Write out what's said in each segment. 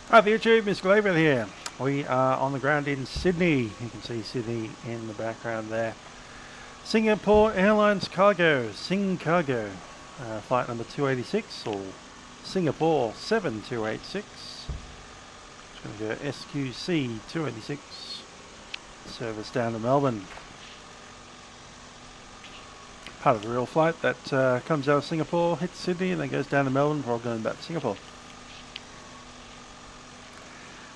Hi there YouTube, Mr. Livery here. We are on the ground in Sydney. You can see Sydney in the background there. Singapore Airlines Cargo, Sing Cargo, flight number 286 or Singapore 7286. It's going to go SQC 286, service down to Melbourne. Part of the real flight that comes out of Singapore, hits Sydney and then goes down to Melbourne before going back to Singapore.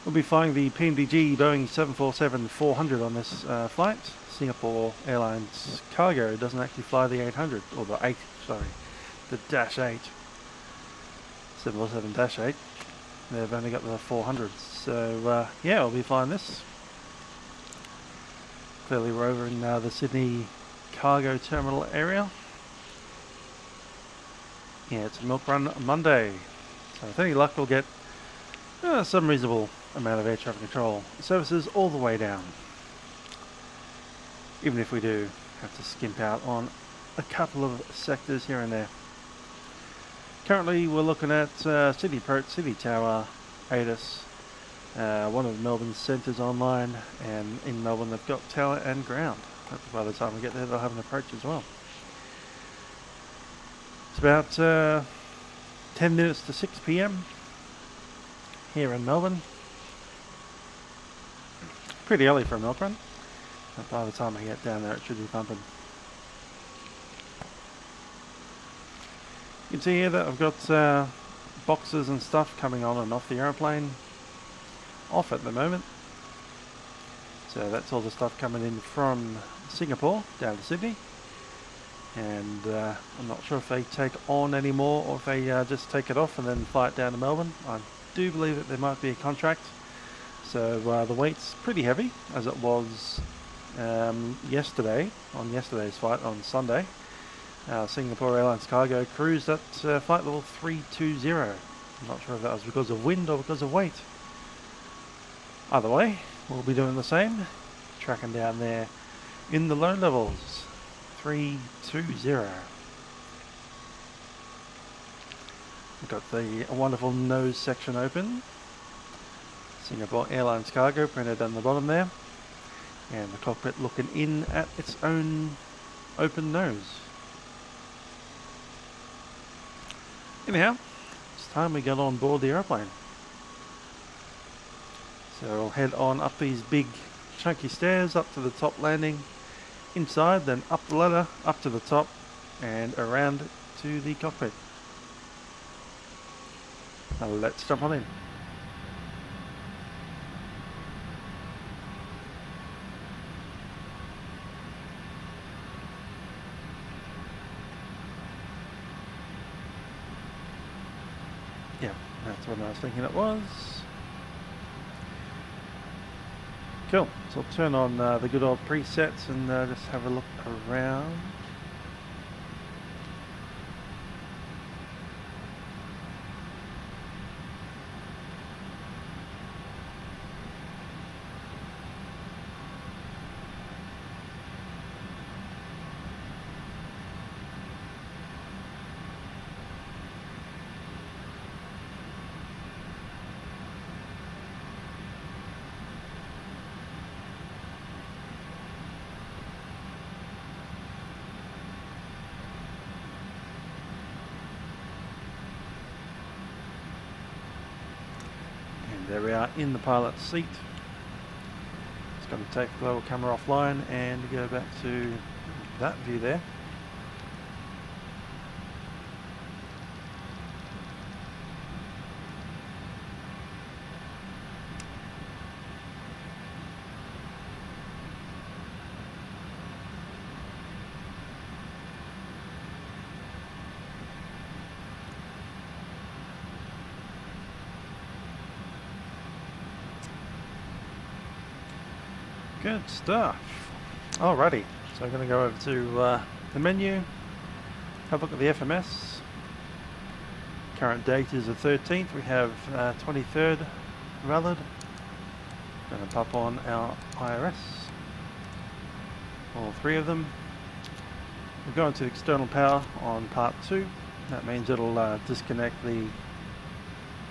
We'll be flying the PMDG Boeing 747-400 on this flight. Singapore Airlines Cargo doesn't actually fly the 800, or the 8, sorry, the Dash 8. 747-8. They've only got the 400s. So yeah, we'll be flying this. Clearly we're over in the Sydney cargo terminal area. Yeah, it's a Milkrun Monday. So with any luck we'll get some reasonable amount of air traffic control services all the way down, even if we do have to skimp out on a couple of sectors here and there. Currently we're looking at City Approach, City Tower, ADIS, one of Melbourne's centres online, and in Melbourne they've got tower and ground. Hopefully by the time we get there they'll have an approach as well. It's about 10 minutes to 6 PM here in Melbourne. Pretty early for a Milkrun, but by the time I get down there it should be pumping. You can see here that I've got boxes and stuff coming on and off the aeroplane. Off at the moment. So that's all the stuff coming in from Singapore down to Sydney. And I'm not sure if they take on any more or if they just take it off and then fly it down to Melbourne. I do believe that there might be a contract. So the weight's pretty heavy, as it was yesterday, on yesterday's flight on Sunday. Singapore Airlines Cargo cruised at flight level 320. I'm not sure if that was because of wind or because of weight. Either way, we'll be doing the same, tracking down there in the low levels, 320. We've got the wonderful nose section open. Singapore Airlines Cargo printed on the bottom there, and the cockpit looking in at its own open nose. Anyhow, it's time we get on board the aeroplane. So we'll head on up these big chunky stairs up to the top landing, inside, then up the ladder, up to the top, and around to the cockpit. Now let's jump on in. Yeah, that's what I was thinking it was. Cool, so I'll turn on the good old presets and just have a look around. There we are in the pilot's seat. It's going to take the global camera offline and go back to that view there. Good stuff. Alrighty, so I'm going to go over to the menu, have a look at the FMS. Current date is the 13th, we have 23rd valid. Going to pop on our IRS, all three of them. We're going to external power on part 2. That means it'll disconnect the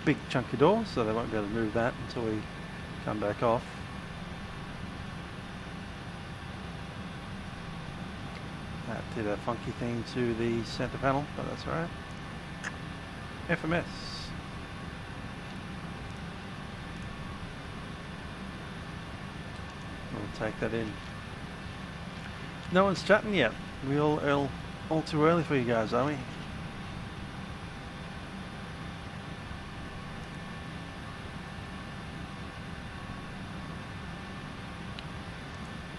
big chunky door, so they won't be able to move that until we come back off. That did a funky thing to the center panel, but that's alright. FMS. We'll take that in. No one's chatting yet. We all too early for you guys, are we?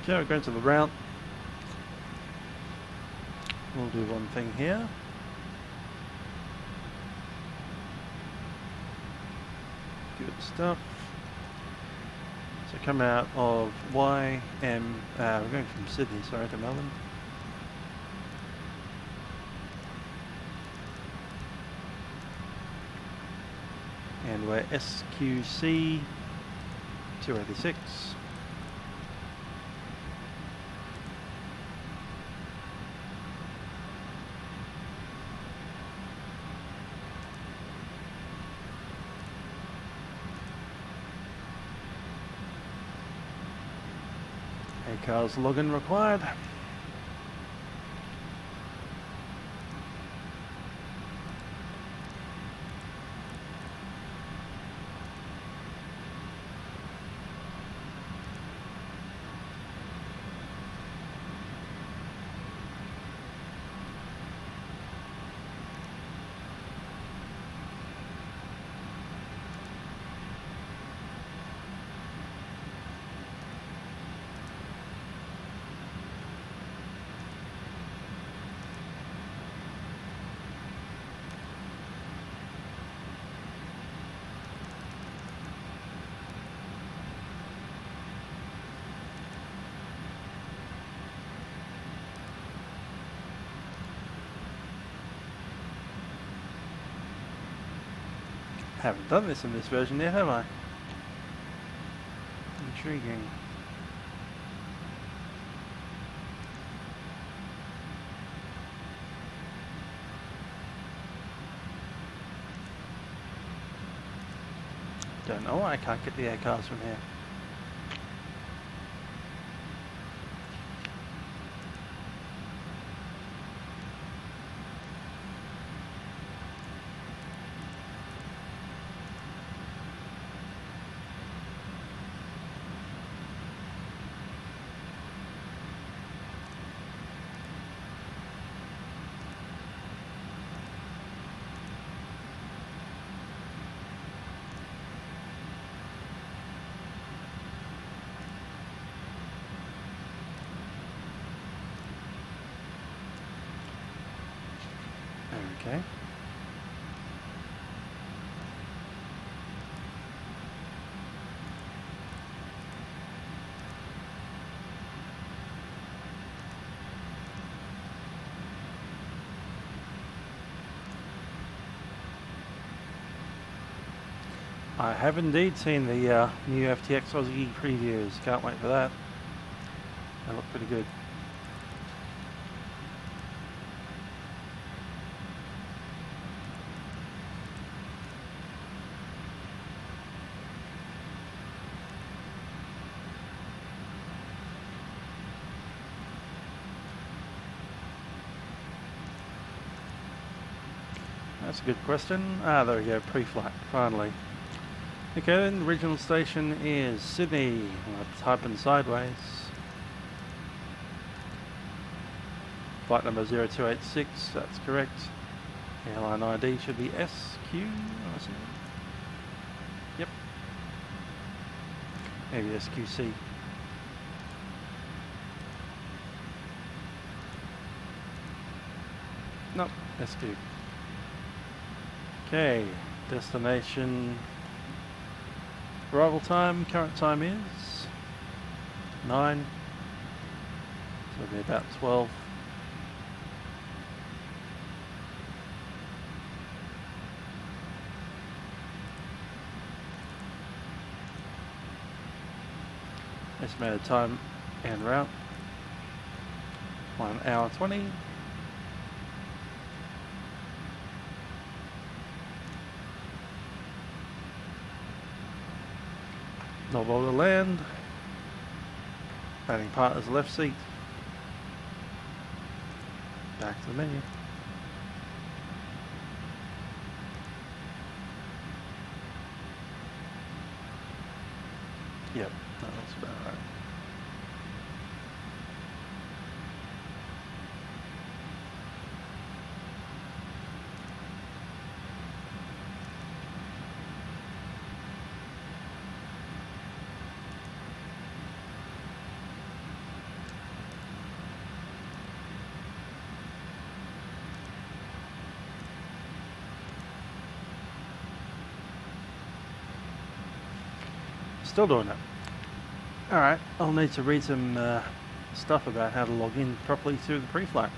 Okay, we're going to the route. We'll do one thing here. Good stuff. So come out of we're going from Sydney, sorry, to Melbourne. And we're SQC 286. ACARS login required. Haven't done this in this version yet, have I? Intriguing. Don't know why I can't get the air cars from here. Okay. I have indeed seen the new FTX Aussie previews. Can't wait for that. They look pretty good. That's a good question. Ah, there we go, pre-flight, finally. Okay, then the original station is Sydney. I'll type in sideways. Flight number 0286, that's correct. Airline ID should be SQ. Yep. Maybe SQC. Nope, SQ. Okay, destination arrival time, current time is 9, so it'll be about 12. Estimated time and route, 1 hour 20. Not able to land. Adding partner's left seat. Back to the menu. Yep, that looks about right. Still doing it. Alright, I'll need to read some stuff about how to log in properly through the pre-flight.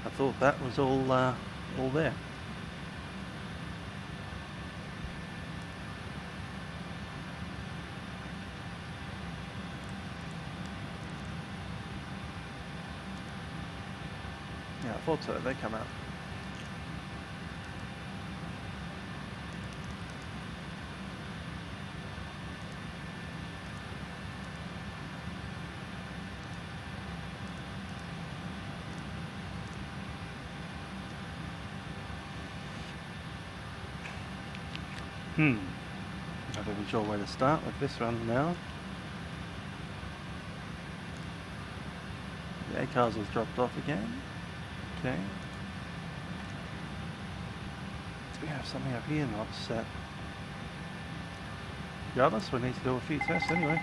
I thought that was all there. Yeah, I thought so. They come out. Not even sure where to start with this one now. The ACARS has dropped off again. Okay. Do we have something up here not set? Regardless, we need to do a few tests anyway.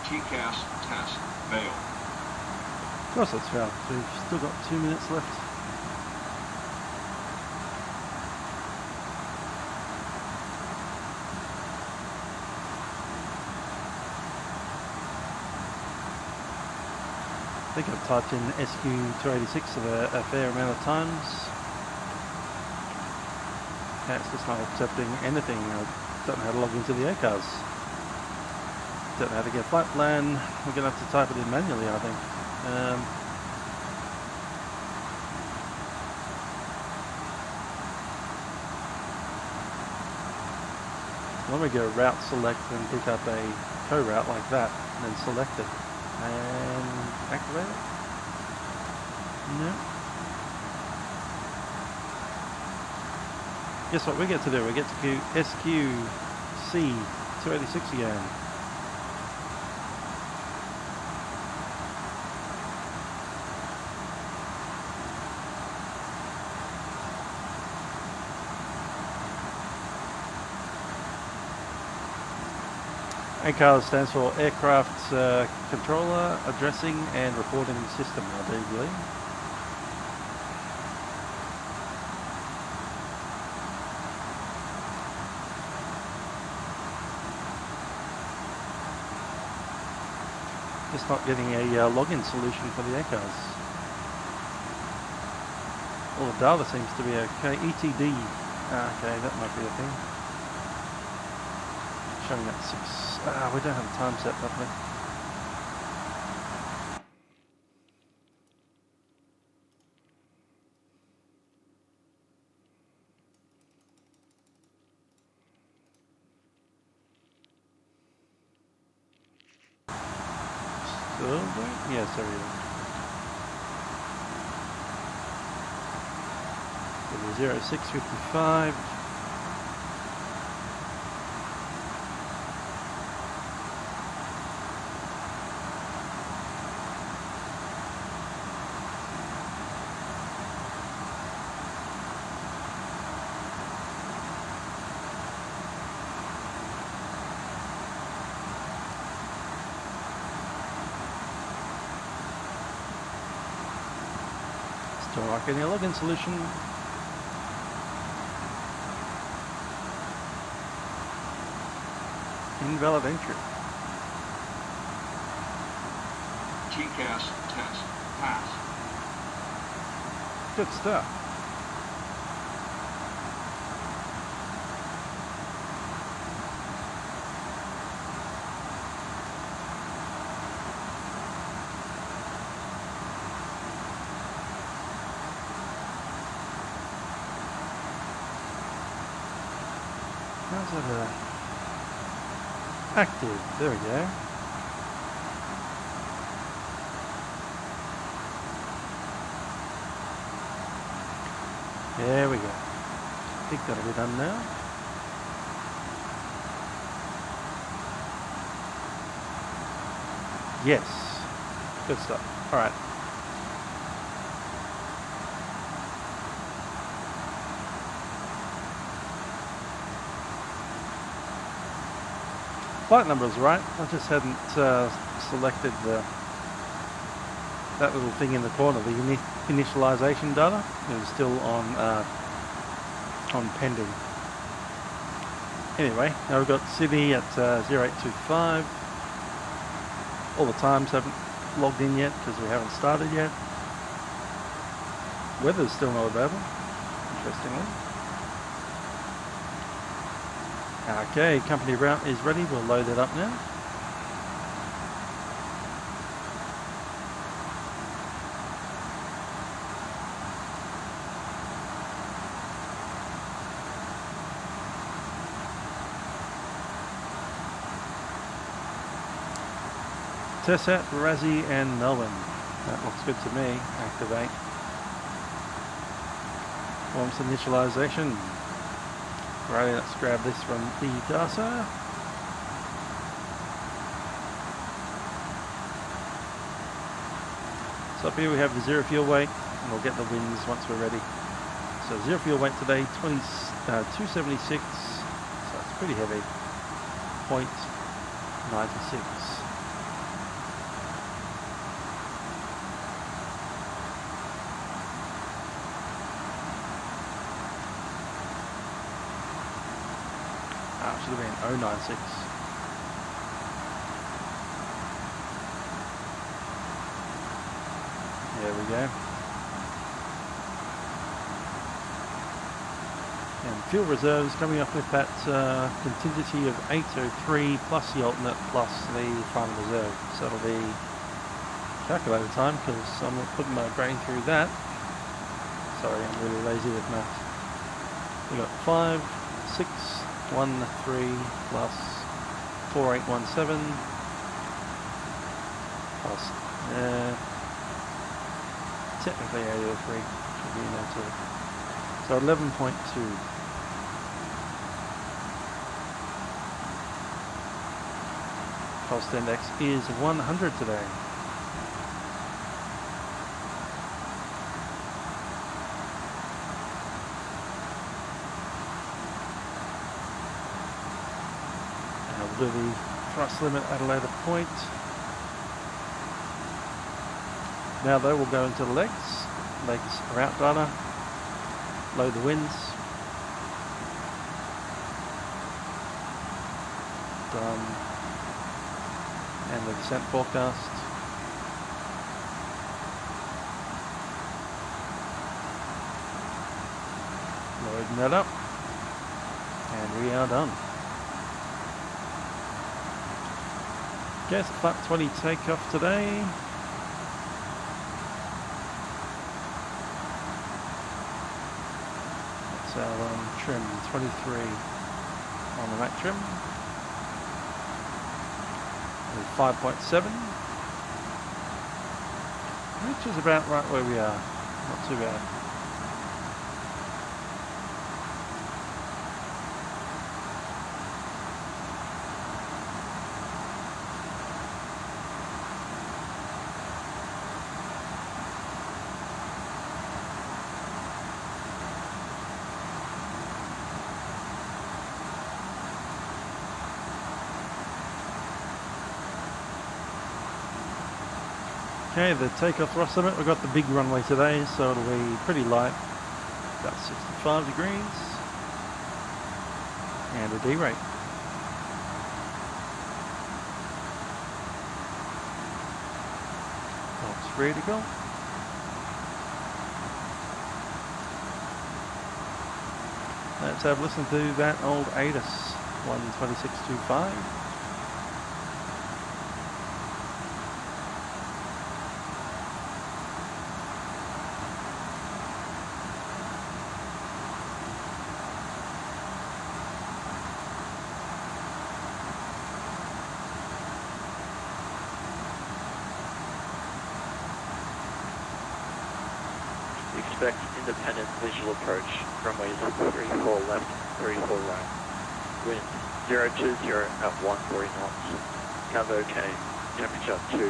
TCAS test failed. Of course it's failed. So we've still got 2 minutes left. I think I've typed in SQ286 a fair amount of times. Okay, it's just not accepting anything. I don't know how to log into the ACARS. Don't know how to get a flight plan. We're going to have to type it in manually, I think. Let me go route select and pick up a co-route like that, and then select it. And activate it? No. Guess what we get to do? We get to do SQ-YSSY-YMML again. ACARS stands for Aircraft Controller Addressing and Reporting System, I do believe. Just not getting a login solution for the ACARS. All the data seems to be okay. ETD, okay, that might be a thing. Showing that 6. We don't have a time set properly. Still going? Yes, there we go. 0655. Don't like any login solution. Invalid entry. TCAS test pass. Good stuff. How's it active? There we go. There we go. I think that'll be done now. Yes. Good stuff. All right. Flight number is right. I just hadn't selected that little thing in the corner, the initialization data. It was still on pending. Anyway, now we've got Sydney at 0825. All the times haven't logged in yet because we haven't started yet. Weather's still not available, interestingly. Okay, company route is ready. We'll load it up now. Tessat, Razzie and Melbourne. That looks good to me. Activate. Forms initialization. Right, let's grab this from the data. So up here we have the zero fuel weight, and we'll get the winds once we're ready. So zero fuel weight today, 276, so it's pretty heavy, 0.96. Should have been 096. There we go. And fuel reserves coming up with that contingency of 803 plus the alternate plus the final reserve. So it'll be calculator time because I'm not putting my brain through that. Sorry, I'm really lazy with maths. We got 5, 6, 1, 3 plus 4817 plus technically 803 should be in there too. So 11.2. Cost index is 100 today. Do the thrust limit at a later point. Now though we'll go into the legs route data, load the winds, done, and the descent forecast. Loading that up, and we are done. Okay, so Flight 20 takeoff today. That's our trim, 23 on the Mac trim. With 5.7, which is about right where we are. Not too bad. Okay, the takeoff thrust limit, we've got the big runway today, so it'll be pretty light, about 65 degrees, and a D rate. It's ready to go. Let's have a listen to that old ATIS 12625. Expect independent visual approach, runways 34 left, 34 right. Wind 020 at 140 knots. Nav OK, temperature 21.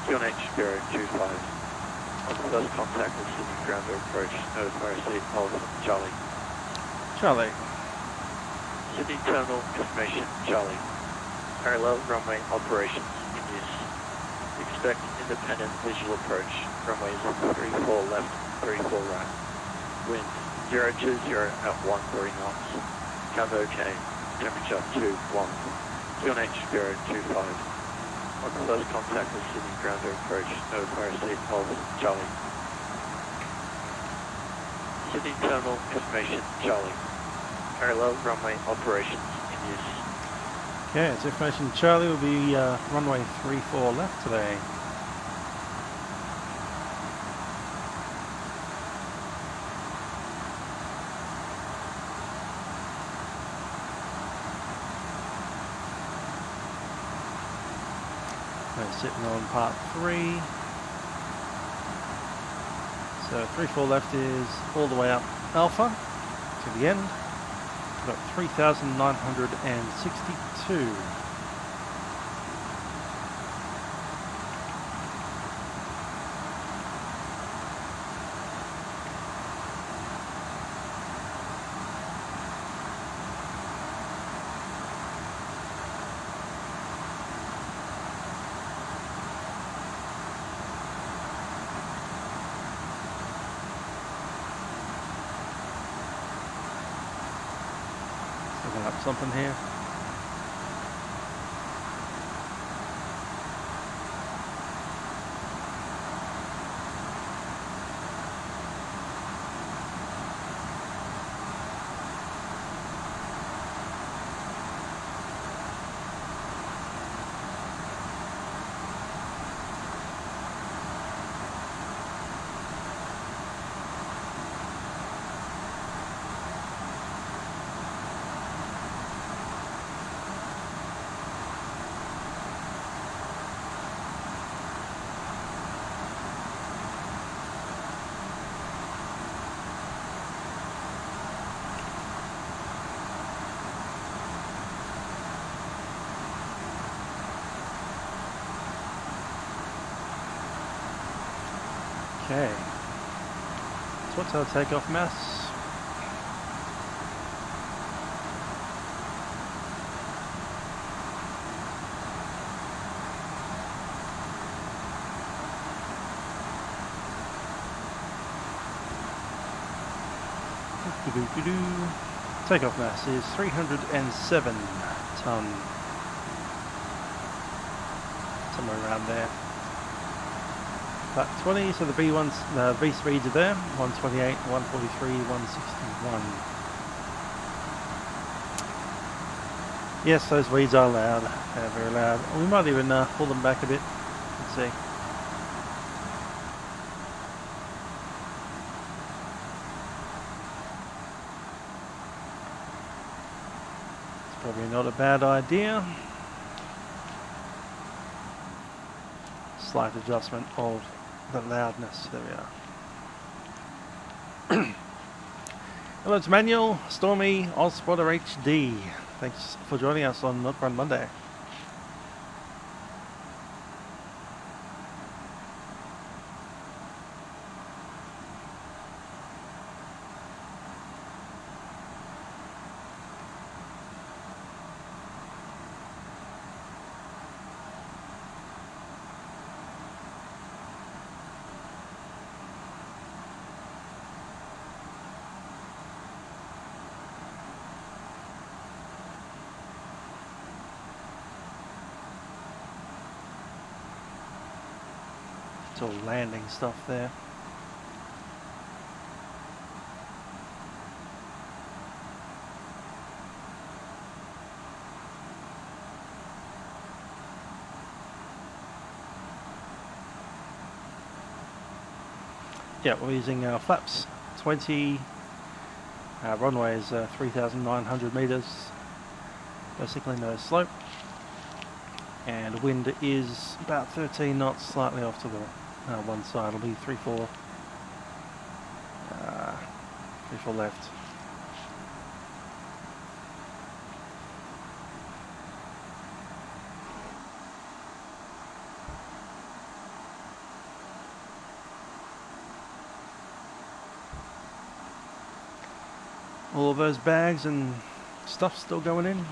QNH 025. On the first contact with Sydney grounder approach, notify receipt of Charlie. Charlie. Sydney terminal information, Charlie. Parallel runway operations in use. Expect independent visual approach, runways 34 left, 34 right. Wind 020 at 130 knots. Nav OK, temperature 21. QNH 025. On the first contact with Sydney grounder approach, notify receipt of Charlie. Sydney terminal information, Charlie. Parallel runway operations in use. Okay, it's information Charlie will be runway 34 left today. We're sitting on part 3. So 34 left is all the way up Alpha to the end. We've got 3,962. Looking up something here. Okay, so what's our takeoff mass? Takeoff mass is 307 ton, somewhere around there. About 20, so the B1s, the V speeds are there, 128, 143, 161. Yes, those weeds are loud, they're very loud. We might even pull them back a bit, let's see. It's probably not a bad idea. Slight adjustment of the loudness. There we are. Hello, it's Manuel, Stormy, Ozspotter HD. Thanks for joining us on Milkrun Monday. actual landing stuff there. Yeah, we're using flaps 20, runway is 3,900 meters, basically no slope, and wind is about 13 knots, slightly off to the one side. It'll be 3-4 left. All of those bags and stuff still going in.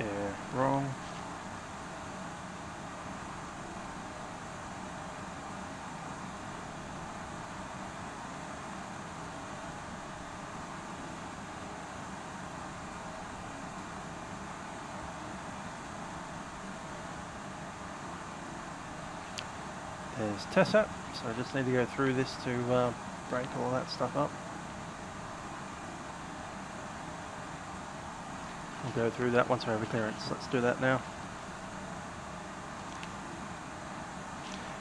Yeah, wrong. There's TESAP, so I just need to go through this to break all that stuff up. We'll go through that once we have a clearance. Let's do that now.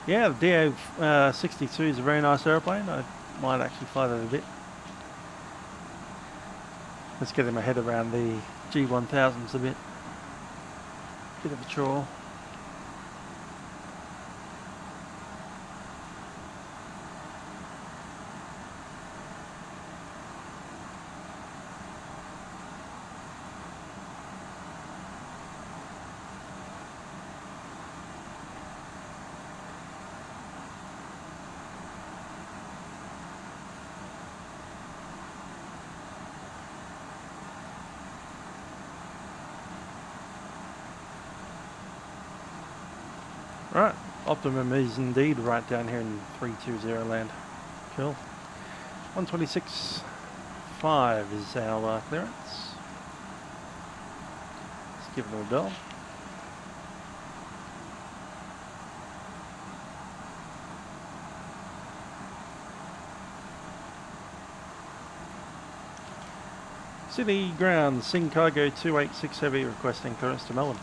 Yeah, the DA-62 is a very nice airplane. I might actually fly that a bit. Let's get my head around the G1000s a bit. Bit of a chore. Right, optimum is indeed right down here in 320 land. Cool. 126.5 is our clearance. Let's give it a bell. City ground, Sing Cargo 286 Heavy requesting clearance to Melbourne.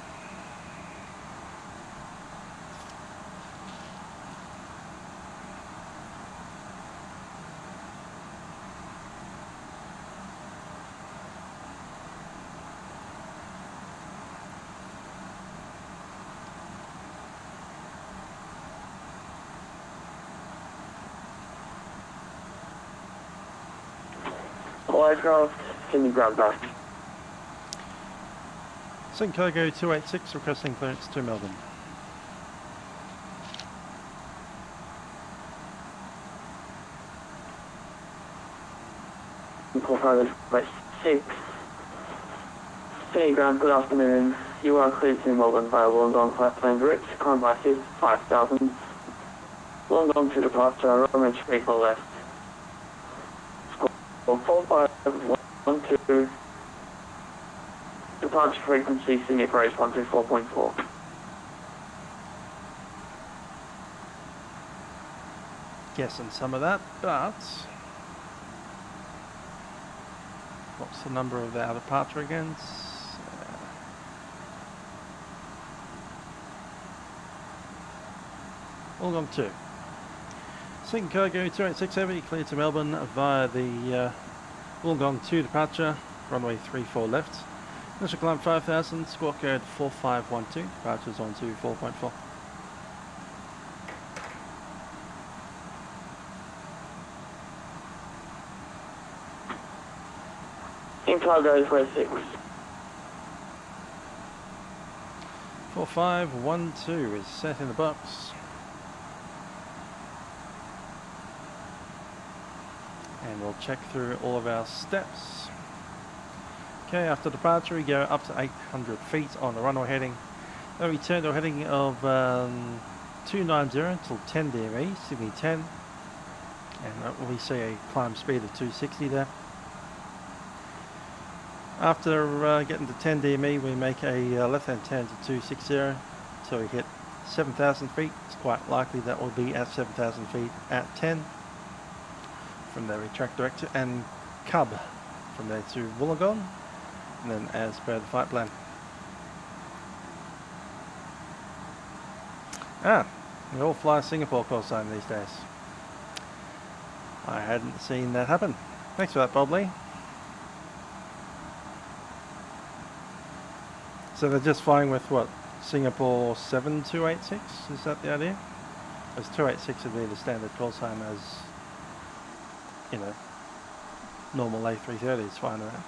Aircraft, can you grab that? Sing Cargo 286 requesting clearance to Melbourne. Cargo 6. City ground, good afternoon. You are cleared to Melbourne via Wollongong flight plan direct. Climb by 5,000. Wollongong to departure, runway 34 left. 4512. Departure frequency Sydney approach 124.4. Guessing some of that, but what's the number of our departure again? Wollongong 2. Sing Cargo 286 Heavy cleared to Melbourne via the Wollongong 2 departure, runway 34 left. Initial climb 5,000, squawk code 4512, departures on to 4.4. Sing Cargo 26. 4512 is set in the box. And we'll check through all of our steps. Okay, after departure we go up to 800 feet on the runway heading. Then we turn to a heading of 290 till 10 DME, Sydney 10. And we see a climb speed of 260 there. After getting to 10 DME we make a left-hand turn to 260 so we hit 7,000 feet. It's quite likely that we'll be at 7,000 feet at 10. From there we track direct to and Cub. From there to Wollongong. And then as per the flight plan. We all fly Singapore call sign these days. I hadn't seen that happen. Thanks for that, Bob Lee. So they're just flying with what? Singapore 7286? Is that the idea? As 286 would be the standard call sign as, you know, normal A330s flying around.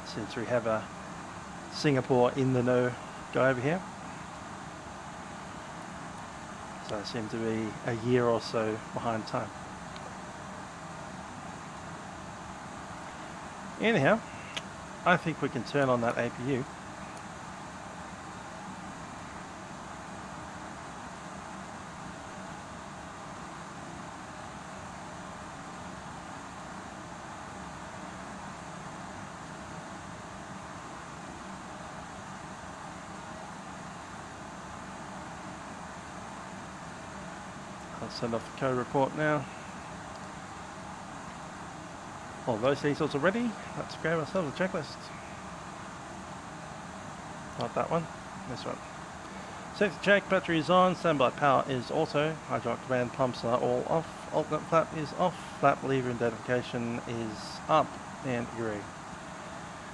Since we have a Singapore in the know guy over here. So I seem to be a year or so behind time. Anyhow, I think we can turn on that APU. I'll send off the code report now. All those details are ready. Let's grab ourselves a checklist. Not that one, this one. Safety check, battery is on, standby power is auto, hydraulic command pumps are all off, alternate flap is off, flap lever identification is up, and agree.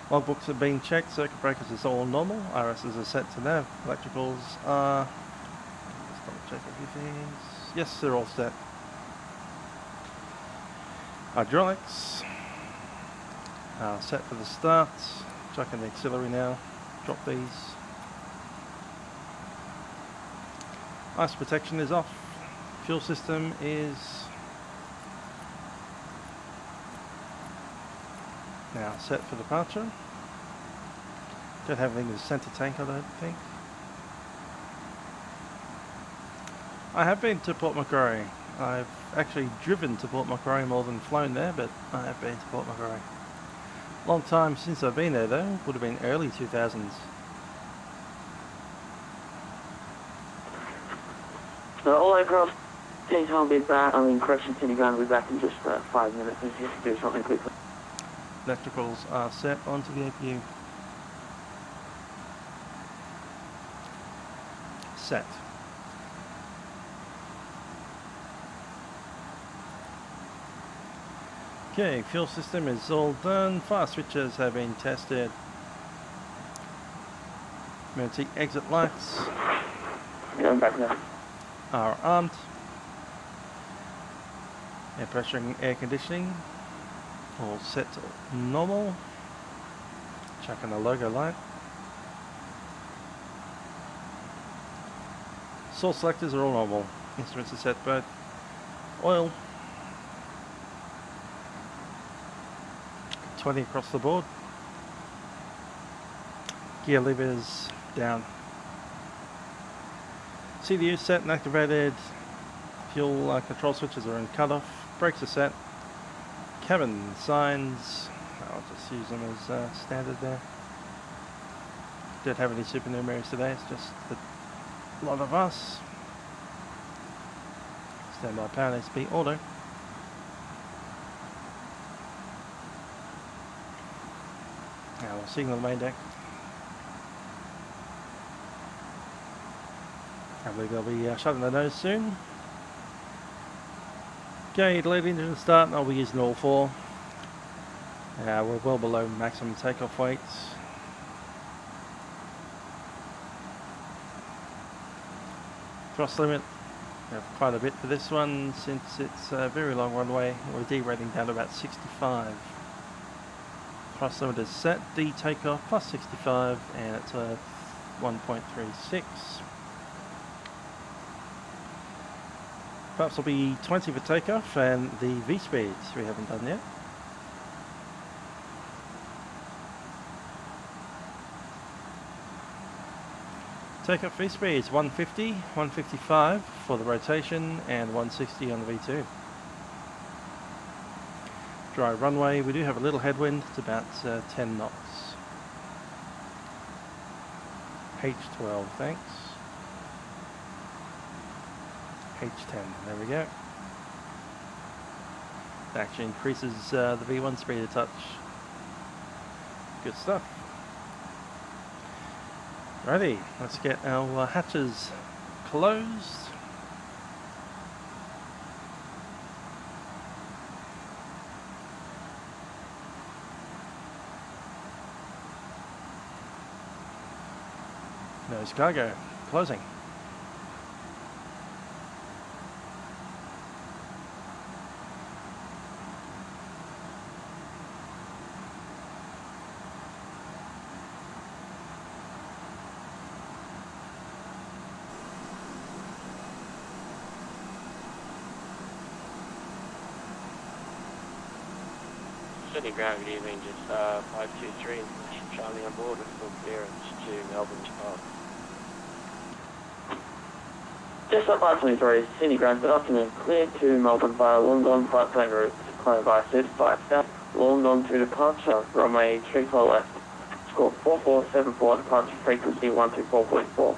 Logbooks have been checked, circuit breakers is all normal, RSs are set to nav, electricals are... Let's double check a few things. Yes, they're all set. Hydraulics. Set for the start. Chucking the auxiliary now. Drop these. Ice protection is off. Fuel system is now set for departure. Don't have anything to center tank, I don't think. I have been to Port Macquarie. I've actually driven to Port Macquarie more than flown there, but I have been to Port Macquarie. Long time since I've been there though, would have been early 2000s. So all aircraft, change home, be back, correction, Kenny Ground will be back in just 5 minutes if you have to do something quickly. Electricals are set onto the APU. Set. Okay, fuel system is all done. Fire switches have been tested. Emergency exit lights Yeah, I'm back now. are armed. Air pressure and air conditioning all set to normal. Chucking the logo light. Source selectors are all normal. Instruments are set both. Oil 20 across the board. Gear levers down. CDU set and activated. Fuel control switches are in cutoff. Brakes are set. Cabin signs. I'll just use them as standard there. Don't have any supernumeraries today, it's just a lot of us. Standby power needs to be auto. Now we'll signal the main deck. I believe they'll be shutting the nose soon. Okay, delete engine start, and I'll be using all four. We're well below maximum takeoff weights. Thrust limit We have quite a bit for this one since it's a very long runway. We're derating down to about 65. Thrust limit is set, D takeoff plus 65, and it's a 1.36. Flaps will be 20 for takeoff, and the V speeds we haven't done yet. Takeoff V speeds 150, 155 for the rotation, and 160 on the V2. Dry runway, we do have a little headwind, it's about 10 knots. H12, thanks. H10, there we go. That actually increases the V1 speed a touch. Good stuff. Righty, let's get our hatches closed. Nose cargo, closing. City gravity ranges 523, Charlie on board with full clearance to Melbourne Park. Just up 523, Sydney Grand document cleared to Melbourne via London flight plan route, climb by 35 south, London to departure, runway 34 left, score 4474, departure frequency 124.4.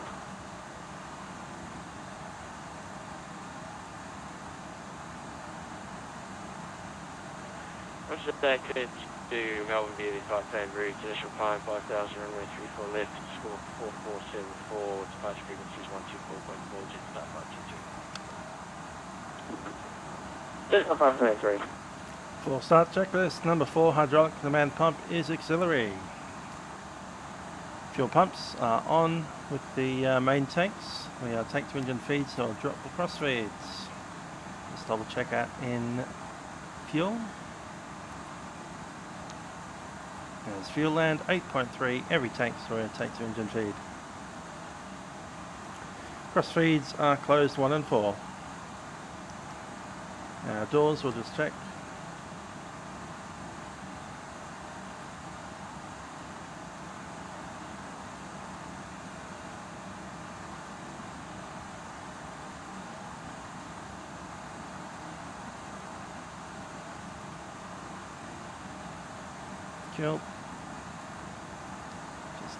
Roger that, cleared to Melbourne via the flight plan route, initial climb 5000, runway 34 left, score 4474, departure frequency is 124.4, jet start 522. Just up 523. For start checklist, number 4, hydraulic command pump is auxiliary. Fuel pumps are on with the main tanks. We are tank to engine feed, so I'll drop the cross feeds. Let's double check that in fuel. There's fuel land, 8.3, every tank, so we're tank to engine feed. Cross feeds are closed 1 and 4. Now doors, we'll just check. Cool. Just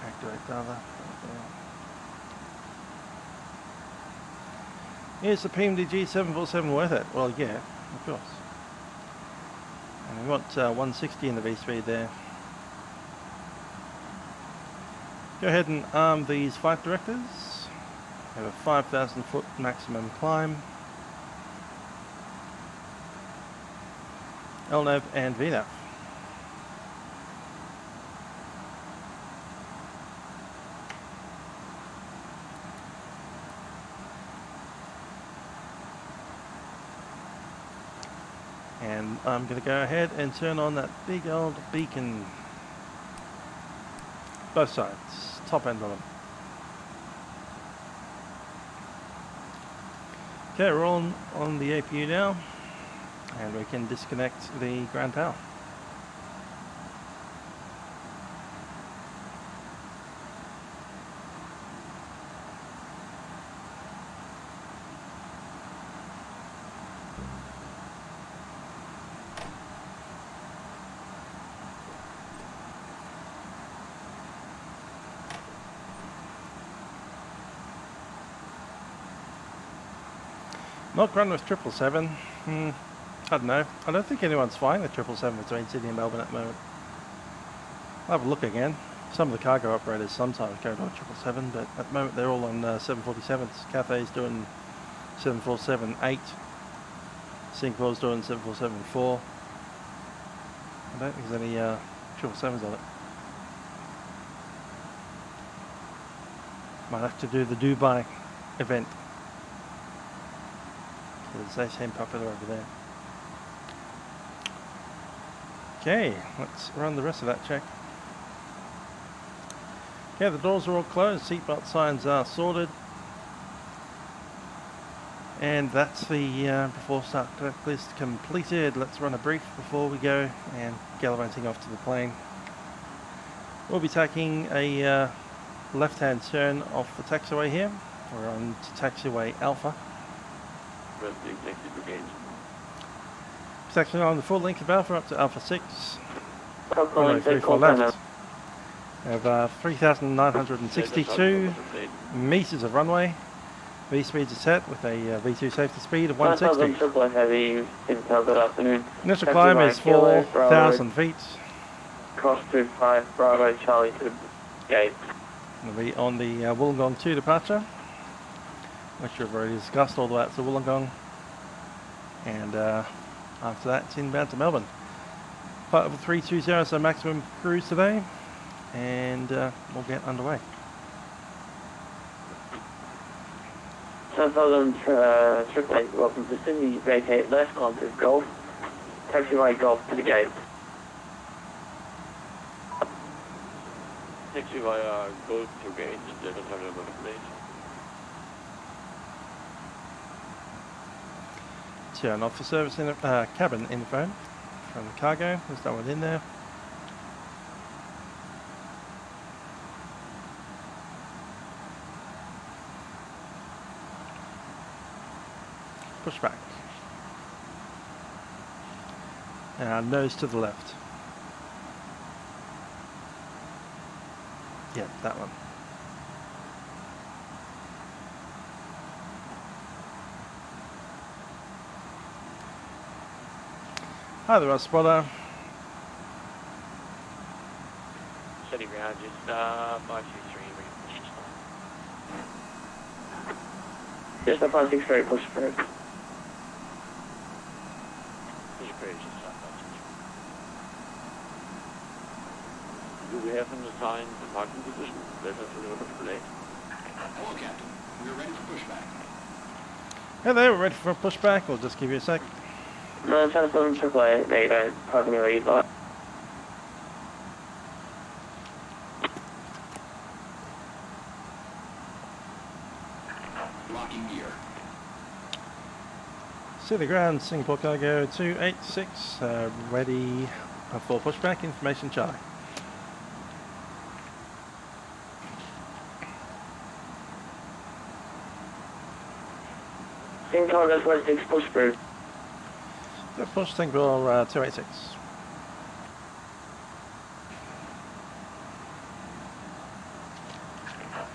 activate the other. Is the PMDG 747 worth it? Well, yeah, of course. And we want 160 in the V-speed there. Go ahead and arm these flight directors. We have a 5,000 foot maximum climb. LNAV and VNAV. And I'm going to go ahead and turn on that big old beacon. Both sides, top end of them. Okay, we're on the APU now, and we can disconnect the ground tower. Milkrun with 777. I don't know. I don't think anyone's flying the 777 between Sydney and Melbourne at the moment. I'll have a look again. Some of the cargo operators sometimes go to a 777, but at the moment they're all on 747s. Cathay's doing 747-8. Singapore's doing 747-4. I don't think there's any 777s on it. Might have to do the Dubai event. They seem popular over there. Okay, let's run the rest of that check. Okay, the doors are all closed, seatbelt signs are sorted. And that's the before start checklist completed. Let's run a brief before we go and gallivanting off to the plane. We'll be taking a left-hand turn off the taxiway here. We're on to taxiway Alpha. Taxiing on the full length of Alpha up to Alpha 6. Runway 34 left. We have 3,962 meters of runway. V speeds are set with a V2 safety speed of 160. Initial climb is 4,000 feet. Cross 25 Bravo Charlie to gate. We'll be on the Wollongong 2 departure, which we've already discussed all the way out to Wollongong. And after that, it's inbound to Melbourne. Flight level 320 is our maximum cruise today, and we'll get underway. Southern Triple 8, welcome to Sydney, vacate left onto Golf, taxiway Golf to the gate. Taxiway Golf to gate, they don't have a plate. Turn off the service in the cabin info from the cargo. There's no one in there. Pushback. Nose to the left. Yeah, that one. Hi there, spotter. Steady ground, just 523. Just a 563 push through. Do we have an assigned parking position? Let us know the plate. Hello, Captain. We're ready for pushback. Hey there, we're ready for a pushback. We'll just give you a sec. No, Southern Triple 8, there you go. Parking area you'd like. Locking gear. See the ground, Singapore Cargo 286, ready for pushback, information Charlie. Singapore Cargo 26, push through. Yeah, push Singapore 286.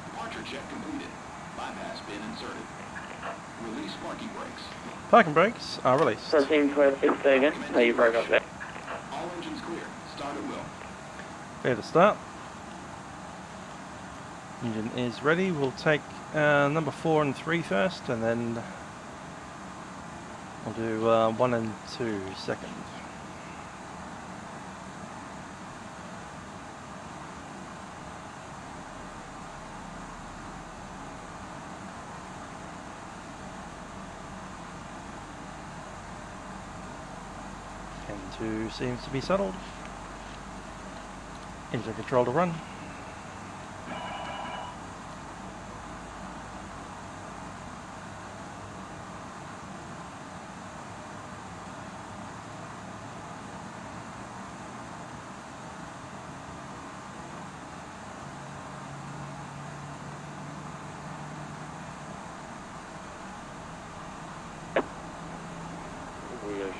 Departure check completed. Bypass bin inserted. Release parking brakes. Parking brakes are released. 1326 there again. No, you broke up there. All engines clear. Start at will. Clear to start. Engine is ready. We'll take number 4 and 3 first, and then we'll do 1 and 2 second. And 2 seems to be settled. Engine control to run.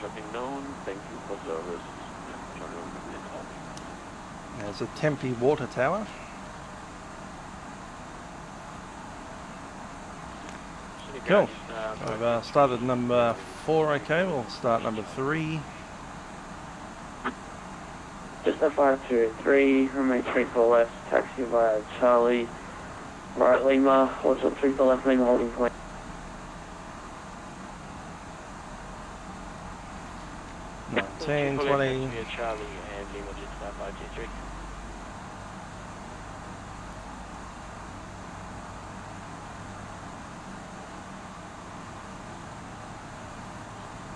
Shutting down, thank you for service. There's a Tempe water tower. Cool. I've started number 4, okay, we'll start number 3. Just a 523, runway 34 left, taxi via Charlie, right Lima, watch up 34 left, Lima holding point. 19, 20. Charlie and Lima just 523.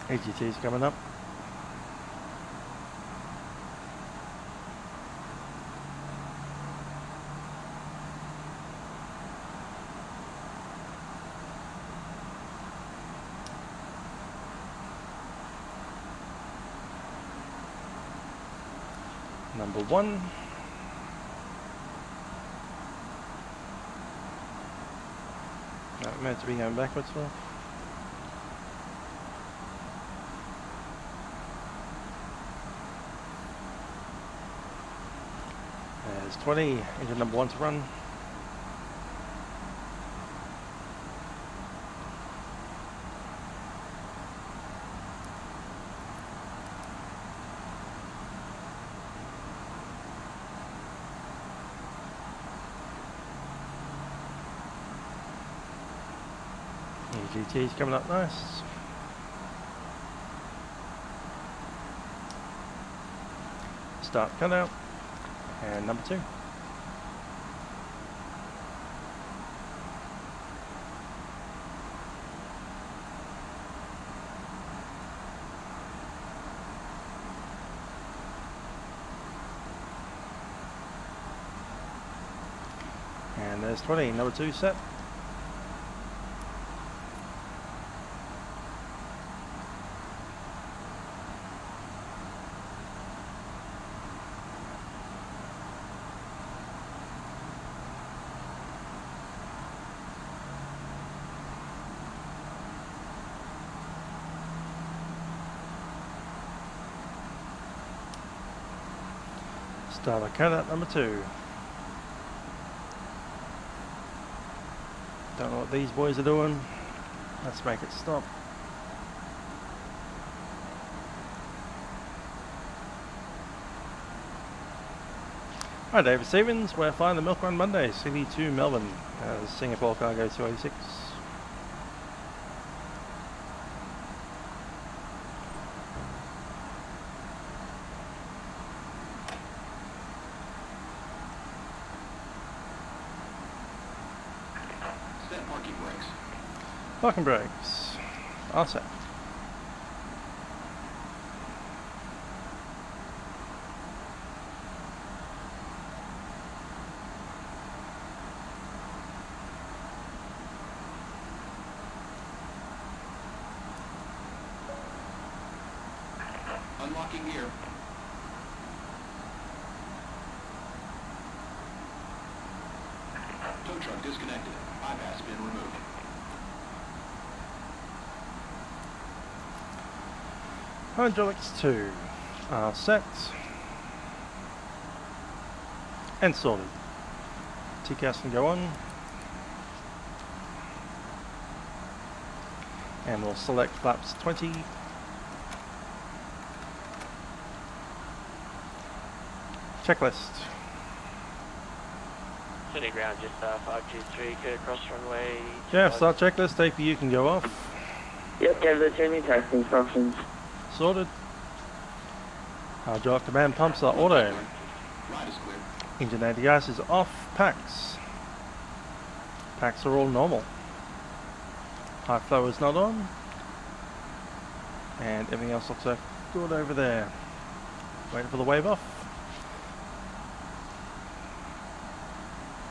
AGT's coming up. Number 1. Meant to be going backwards for. There's 20, engine number 1 to run. GT's coming up nice. Start cutout. And number 2. And there's 20, number 2 set. Starter cutout number 2. Don't know what these boys are doing. Let's make it stop. Hi, David Stevens. We're flying the Milkrun Monday, Sydney to Melbourne, Singapore Cargo 286. Parking brakes. All set. Unlocking gear. Tow truck disconnected. Bypass bin removed. Hydraulics 2 are set and sorted. TCAS can go on, and we'll select flaps 20. Checklist. City ground, just 523, clear across runway. Jeff, start checklist. APU can go off. Yep, give the tuning taxi instructions. Sorted. Hydraulic command pumps are auto. Ride is clear. Engine anti-ice is off. Packs. Packs are all normal. High flow is not on. And everything else looks like good over there. Waiting for the wave off.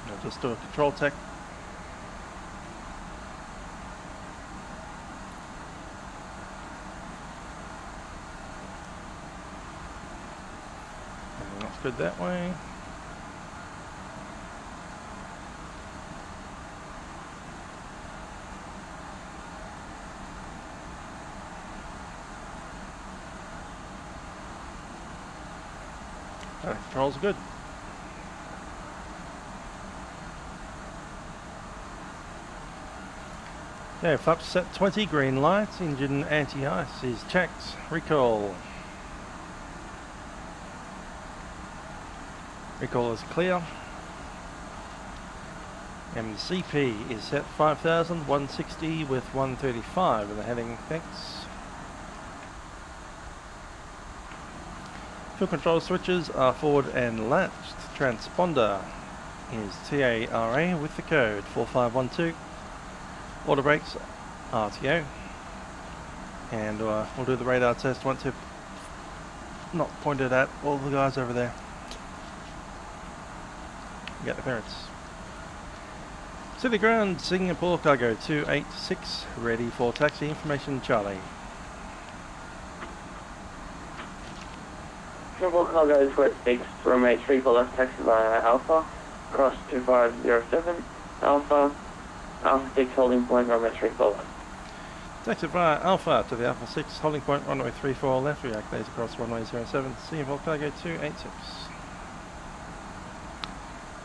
I'll just do a control tech. That's good that way. Controls are good. Okay, flaps set 20, green light, engine anti-ice is checked, recall. Recall is clear. MCP is set 5,160 with 135 in the heading, thanks. Fuel control switches are forward and latched. Transponder is TARA with the code 4512. Auto brakes RTO. And we'll do the radar test once they've not pointed at all the guys over there. Get the clearance. City ground, Singapore cargo 286, ready for taxi. Information Charlie. Singapore cargo is West 6, runway 34 left, taxi via Alpha, cross 2507, Alpha 6 holding point, runway 34 left. Taxi via Alpha to the Alpha 6 holding point, runway 34 left, react days across runway 07, Singapore cargo 286.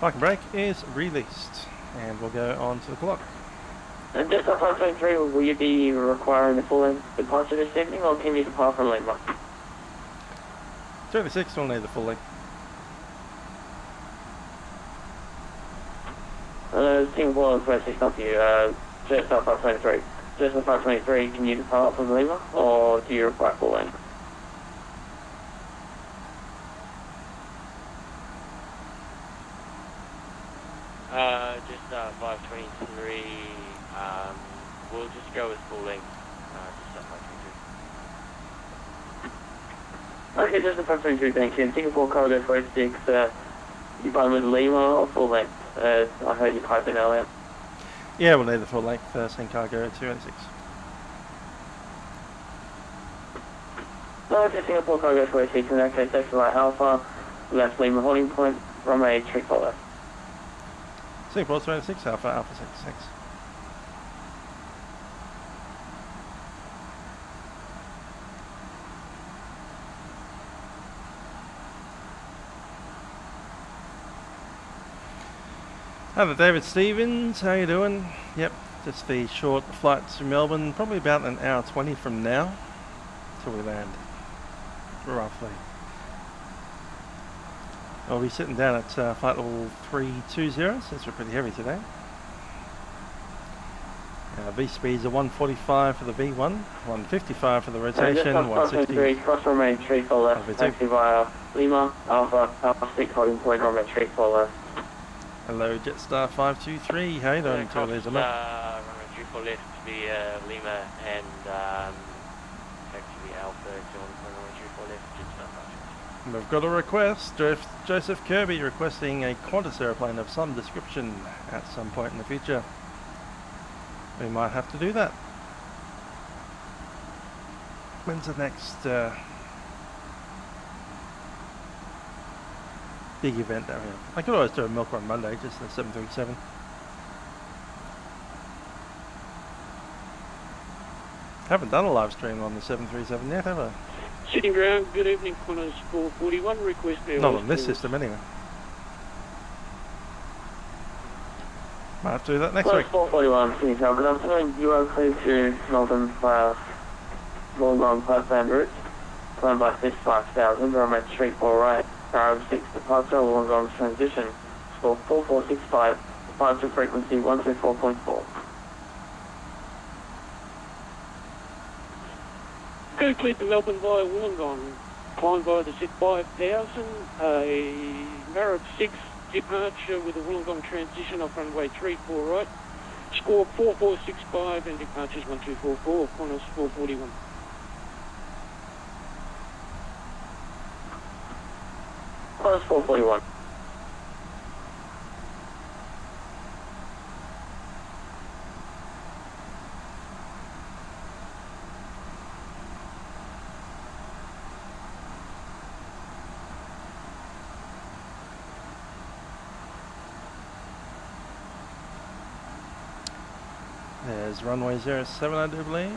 Parking brake is released, and we'll go on to the clock. And just off 523, will you be requiring a full-length departure this evening, or can you depart from Lima? 36 will need the full length. Singapore is West 6 up to you, just off 523. Just off 523, can you depart from Lima, or do you require full-length? Just 523, we'll just go with full length, just at 523. Okay, just off 523, thank you. And Singapore cargo 46, you fine with Lima or full-length? I heard you type in earlier. Yeah, we'll need the full length, Sing cargo 286. Okay, Singapore cargo 46, in that case, taxi via Alpha, left Lima holding point, runway 34 left. Singapore 286, Alpha 6, thanks. Hello David Stevens, how you doing? Yep, just the short flight to Melbourne, probably about an hour 20 from now till we land, roughly. I'll be sitting down at flight level 320 since we're pretty heavy today. V speeds are 145 for the V1, 155 for the rotation, 160. Cross runway 34 left, taxi via Lima, Alpha 6 holding point, runway 34 left. Hello Jetstar 523, how you doing? Runway 34 left to be Lima and taxi via Alpha to runway 34 left, Jetstar 523. We've got a request, Joseph Kirby requesting a Qantas aeroplane of some description at some point in the future. We might have to do that. When's the next big event that we have? I could always do a Milkrun Monday, just the 737. Haven't done a live stream on the 737 yet, have I? Sitting ground, good evening, Qantas 441, request Airlines. Not on this system anyway. Might have to do that next week. 441, Sydney Melbourne. I'm telling you are clear to Melbourne via Wollongong Parkland route. Planned by 5000, runway 34 right. Arab 6 departure, Wollongong transition. Score 4465, departure frequency 124.4. Go clear to Melbourne via Wollongong. Climb via the set 5000, a Arab 6 departure with a Wollongong transition off runway 34 right. Score 4465 and departures 1244, Qantas 441. Qantas 441. There's runway 07, I do believe.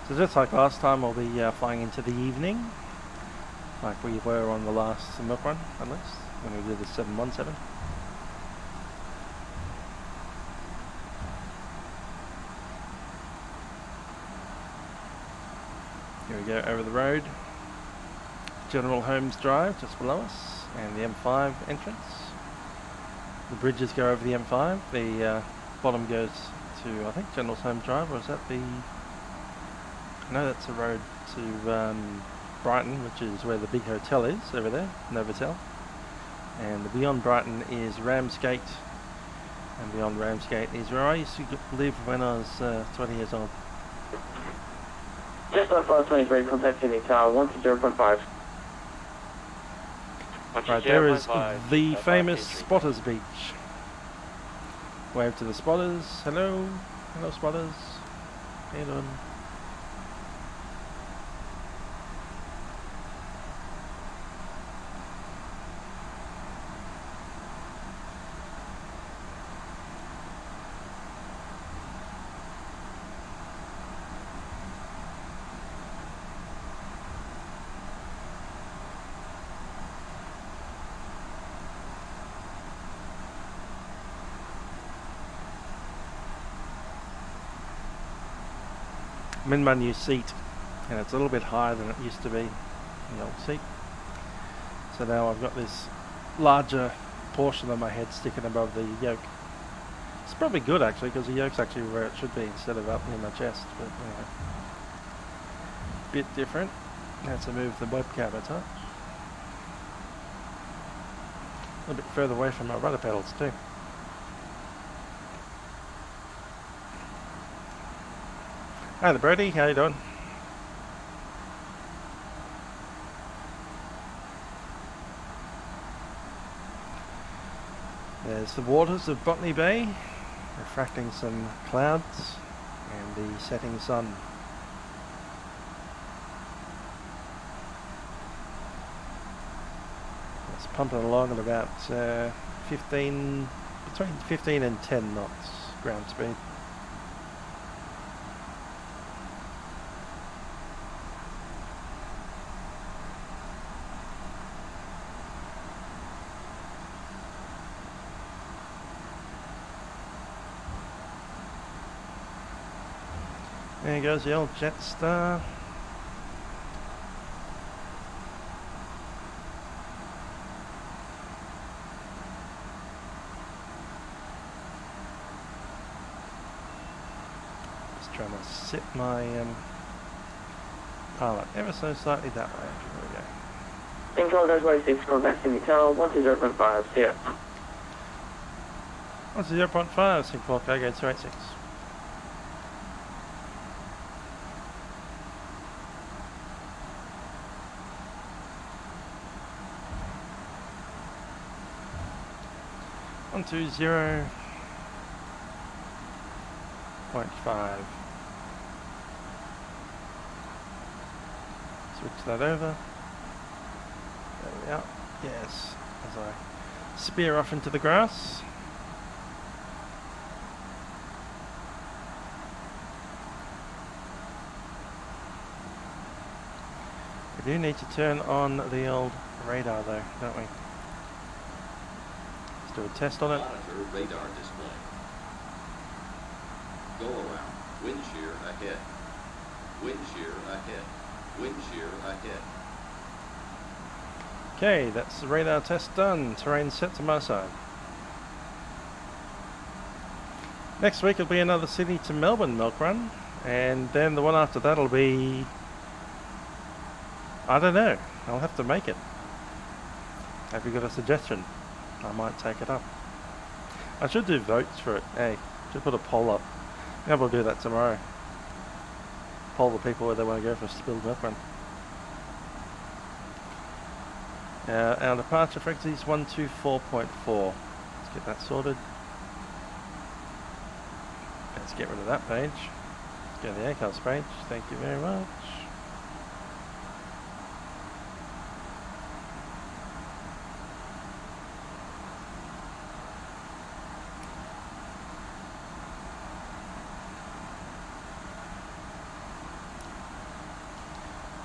So just like last time, we'll be flying into the evening, like we were on the last Milkrun, at least, when we did the 717. Here we go, over the road. General Holmes Drive just below us, and the M5 entrance. The bridges go over the M5. The bottom goes to, I think, General Holmes Drive, or is that the... I know that's the road to Brighton, which is where the big hotel is, over there, Novotel. And beyond Brighton is Ramsgate, and beyond Ramsgate is where I used to live when I was 20 years old. Just off 523, contact Sydney Tower, 120.5. Right, there is the famous Spotters Beach. Wave to the spotters. Hello. Hello, spotters. How you doing? I'm in my new seat, and it's a little bit higher than it used to be, the old seat. So now I've got this larger portion of my head sticking above the yoke. It's probably good actually, because the yoke's actually where it should be instead of up near my chest, but anyway. Bit different. Had to move the webcam a touch. A little bit further away from my rudder pedals too. Hi there, Brody. How you doing? There's the waters of Botany Bay, refracting some clouds, and the setting sun. It's pumping along at about between 15 and 10 knots ground speed. There goes the old Jetstar. Just trying to sit my pilot ever so slightly that way. There we go. Control goes Y6, contact Sydney Tower, 120.5, see ya. 120.5, Singapore Cargo 286. One 0.5. Switch that over. There we are. Yes, as I spear off into the grass. We do need to turn on the old radar though, don't we? Let's do a test on it. Monitor radar display. Go around. Wind shear ahead. Wind shear ahead. Wind shear ahead. Okay, that's the radar test done. Terrain set to my side. Next week will be another Sydney to Melbourne Milkrun, and then the one after that will be... I don't know. I'll have to make it. Have you got a suggestion? I might take it up. I should do votes for it. Hey, should put a poll up. Maybe we'll do that tomorrow. Poll the people where they want to go for a spilled milk run. Our departure frequency is 124.4. Let's get that sorted. Let's get rid of that page. Let's go to the aircraft page. Thank you very much.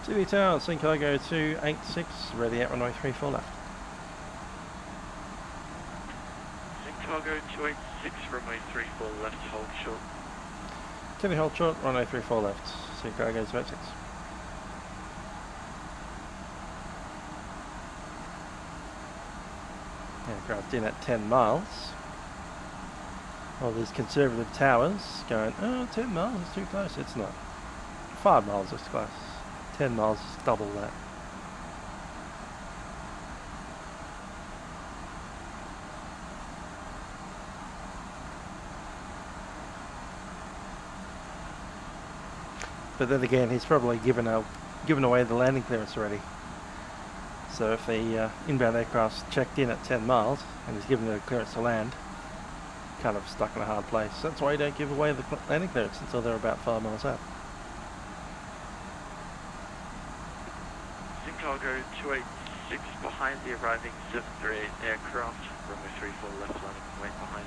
Sydney Tower, Sync Cargo 286, ready at runway 34 left. Sync Cargo 286, runway 34 left, hold short. Sydney hold short, runway 34 left, Sync Cargo 286. Aircraft in at 10 miles. All these conservative towers going, oh, 10 miles is too close. It's not. 5 miles is close. 10 miles is double that. But then again, he's probably given away the landing clearance already. So if the inbound aircraft's checked in at 10 miles and he's given it a clearance to land, kind of stuck in a hard place. That's why you don't give away the landing clearance until they're about 5 miles out. Chicago 286 behind the arriving 738 aircraft, runway 34 left landing wait behind.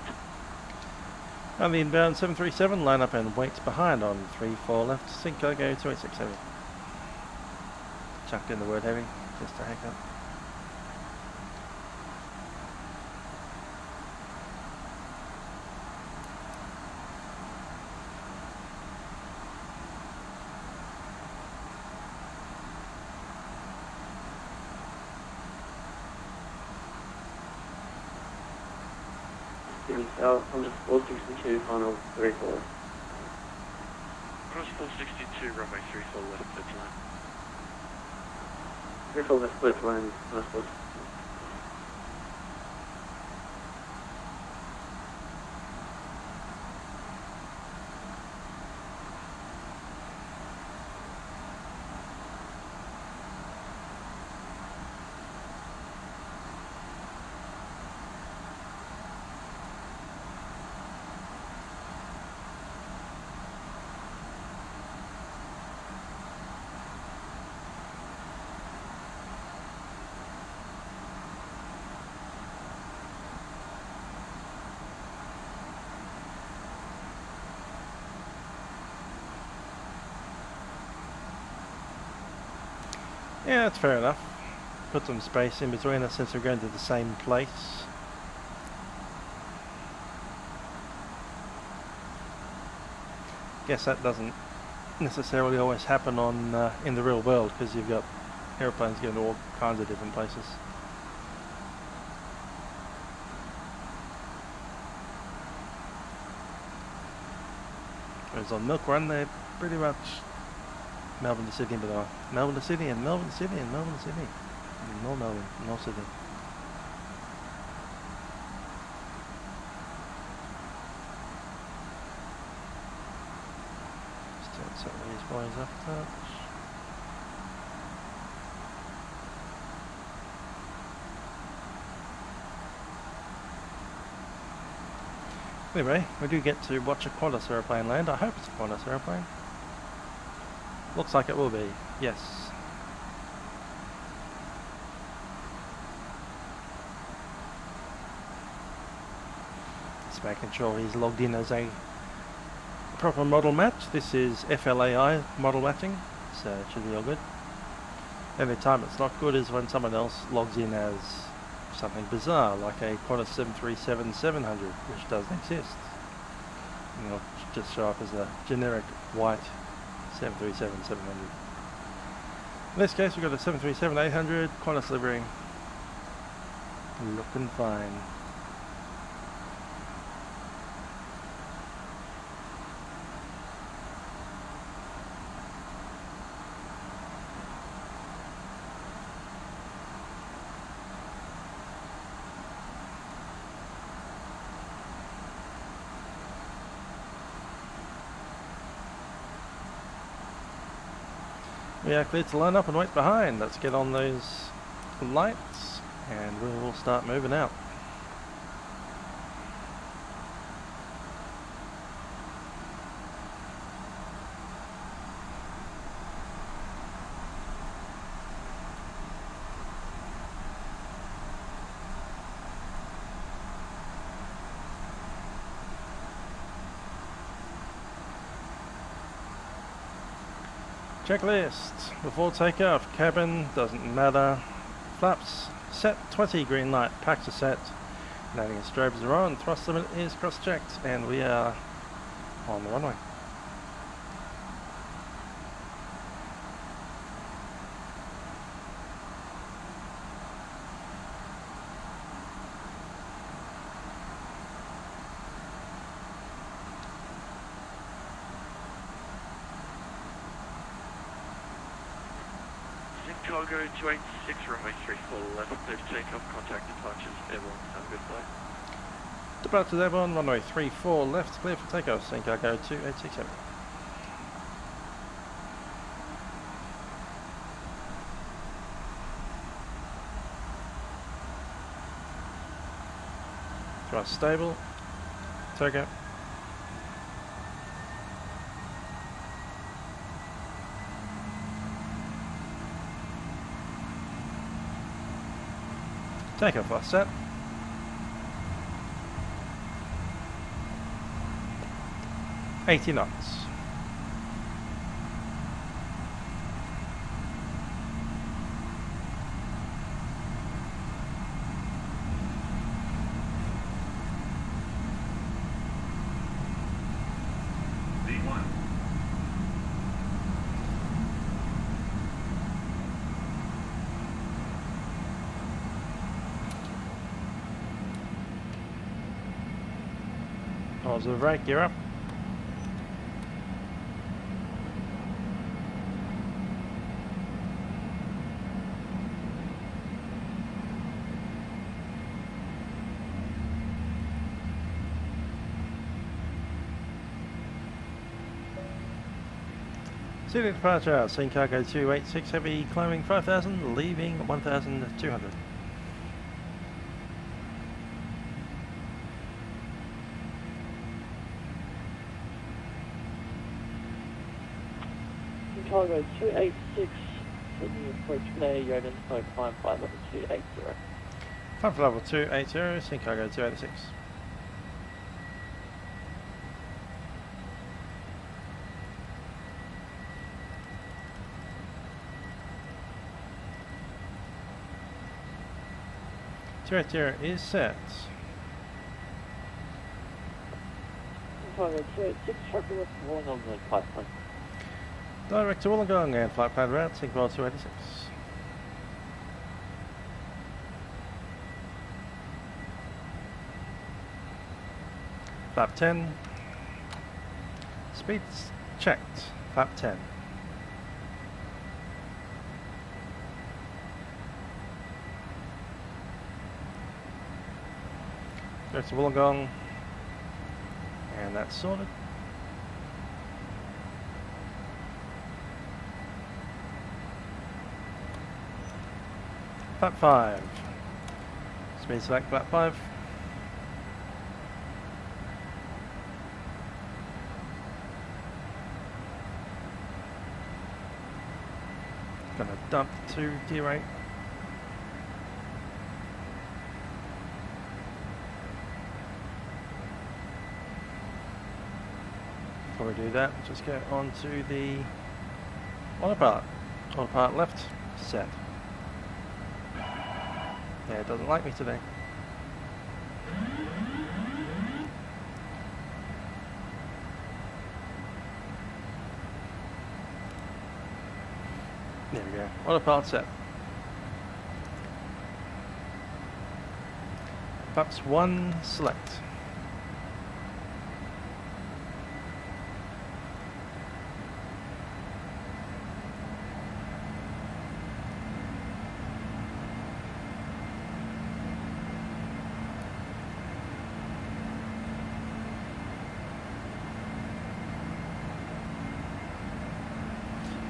On the inbound 737, line up and wait behind on 34 left, Chicago 286 heavy. Chucked in the word heavy, just a hiccup. I'm just 462, final 34. Cross 462, runway 34 left, split line. 34 left, split line, left foot. Yeah, that's fair enough. Put some space in between us since we're going to the same place. Guess that doesn't necessarily always happen on in the real world, because you've got airplanes going to all kinds of different places. Whereas on Milkrun, they're pretty much Melbourne to Sydney, but Melbourne to Sydney and Melbourne to Sydney and Melbourne to Sydney. And more Melbourne, more Sydney. Just set these boys up a touch. Anyway, we do get to watch a Qantas aeroplane land. I hope it's a Qantas aeroplane. Looks like it will be, yes. Just making sure he's logged in as a proper model match. This is FLAI model matching, so it should be all good. The only time it's not good is when someone else logs in as something bizarre, like a Qantas 737-700, which doesn't exist. And it'll just show up as a generic white 737-700. In this case, we've got a 737-800 Qantas livery. Looking fine. We are cleared to line up and wait behind. Let's get on those lights and we will start moving out. Checklist. Before takeoff, cabin, doesn't matter. Flaps, set 20, green light, packs are set. Landing and strobes are on, thrust limit is cross-checked, and we are on the runway. Chicago 286, runway 34 left, clear to take off, contact departures, airborne, have a good flight. Departures Airborne, runway 34 left, clear for takeoff, Chicago 2867. Thrust stable, Togo. Takeoff last set. $80 knots. V1. Positive right, gear up. City departure, Scene Cargo 286 Heavy, climbing 5,000, leaving 1,200. Chicago 286, Sydney approach May, you identify climb flight level 280. Flight level 280, Scene Cargo 286. Is set. Chicago 286, traffic left rolling on the pipeline. Direct to Wollongong and flight plan route, Singapore 286. Flap 10. Speeds checked. Flap 10. Direct to Wollongong. And that's sorted. Flap 5. Speed select flap 5. Gonna dump to D-rate. Before we do that, just go on to the autopilot. Autopilot left, set. Yeah, it doesn't like me today. There we go. Autopilot set. Flaps 1 select.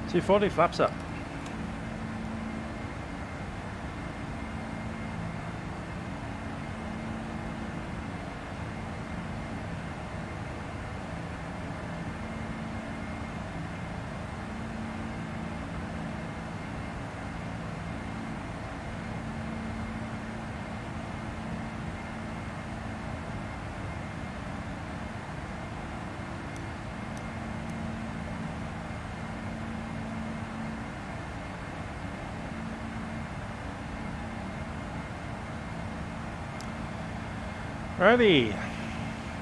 $240 flaps up. Righty,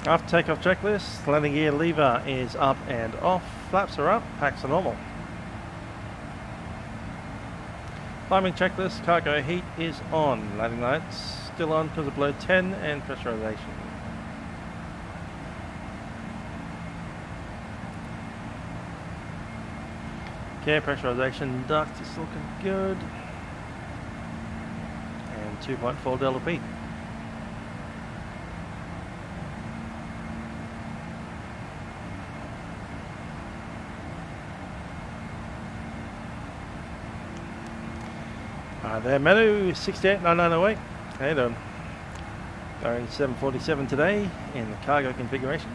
after takeoff checklist, landing gear lever is up and off, flaps are up, packs are normal. Climbing checklist, cargo heat is on, landing lights still on because of below 10 and pressurization. Okay, pressurization duct is looking good. And 2.4 delta P. Hi there, Manu, 689908. How you doing? Going 747 today in the cargo configuration.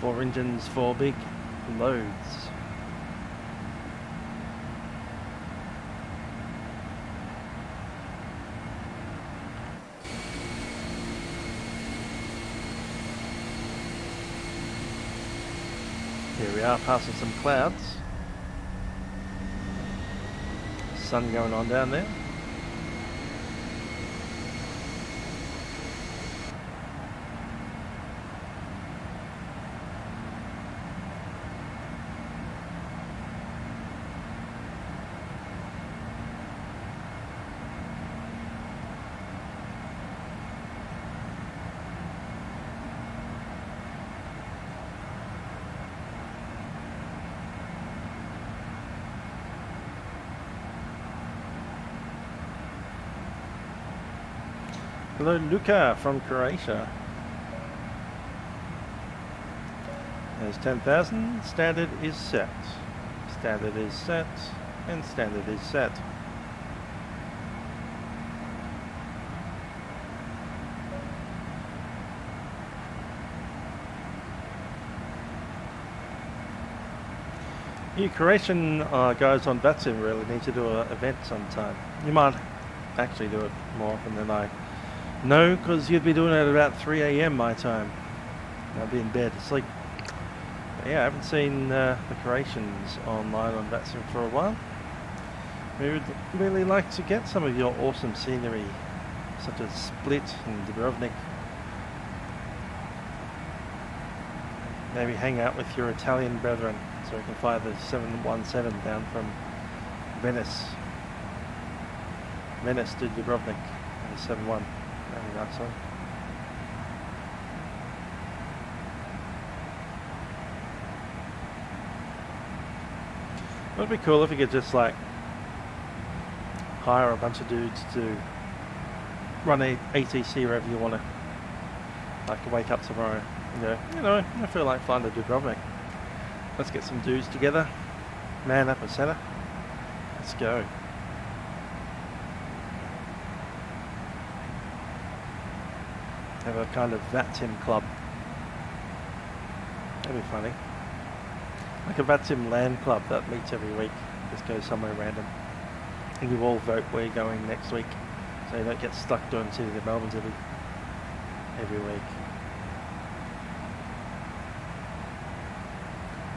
Four engines, four big loads. Here we are, passing some clouds. Sun going on down there. Hello, Luca from Croatia. There's 10,000. Standard is set. Standard is set. And standard is set. You Croatian guys on Vatsim really need to do an event sometime. You might actually do it more often than I know, because you'd be doing it at about 3 AM my time. I'd be in bed asleep. But yeah, I haven't seen the Croatians online on Vatsim for a while. We would really like to get some of your awesome scenery, such as Split and Dubrovnik. Maybe hang out with your Italian brethren, so we can fly the 717 down from Venice to Dubrovnik, and the 71. That'd be nice one. It would be cool if you could just like hire a bunch of dudes to run a ATC wherever you want to. Like wake up tomorrow and go, you know, I feel like flying to Dubrovnik. Let's get some dudes together, man up a center. Let's go. Have a kind of Vatsim club. That'd be funny. Like a Vatsim land club that meets every week. Just goes somewhere random. And you all vote where you're going next week. So you don't get stuck doing City of Melbourne's every week.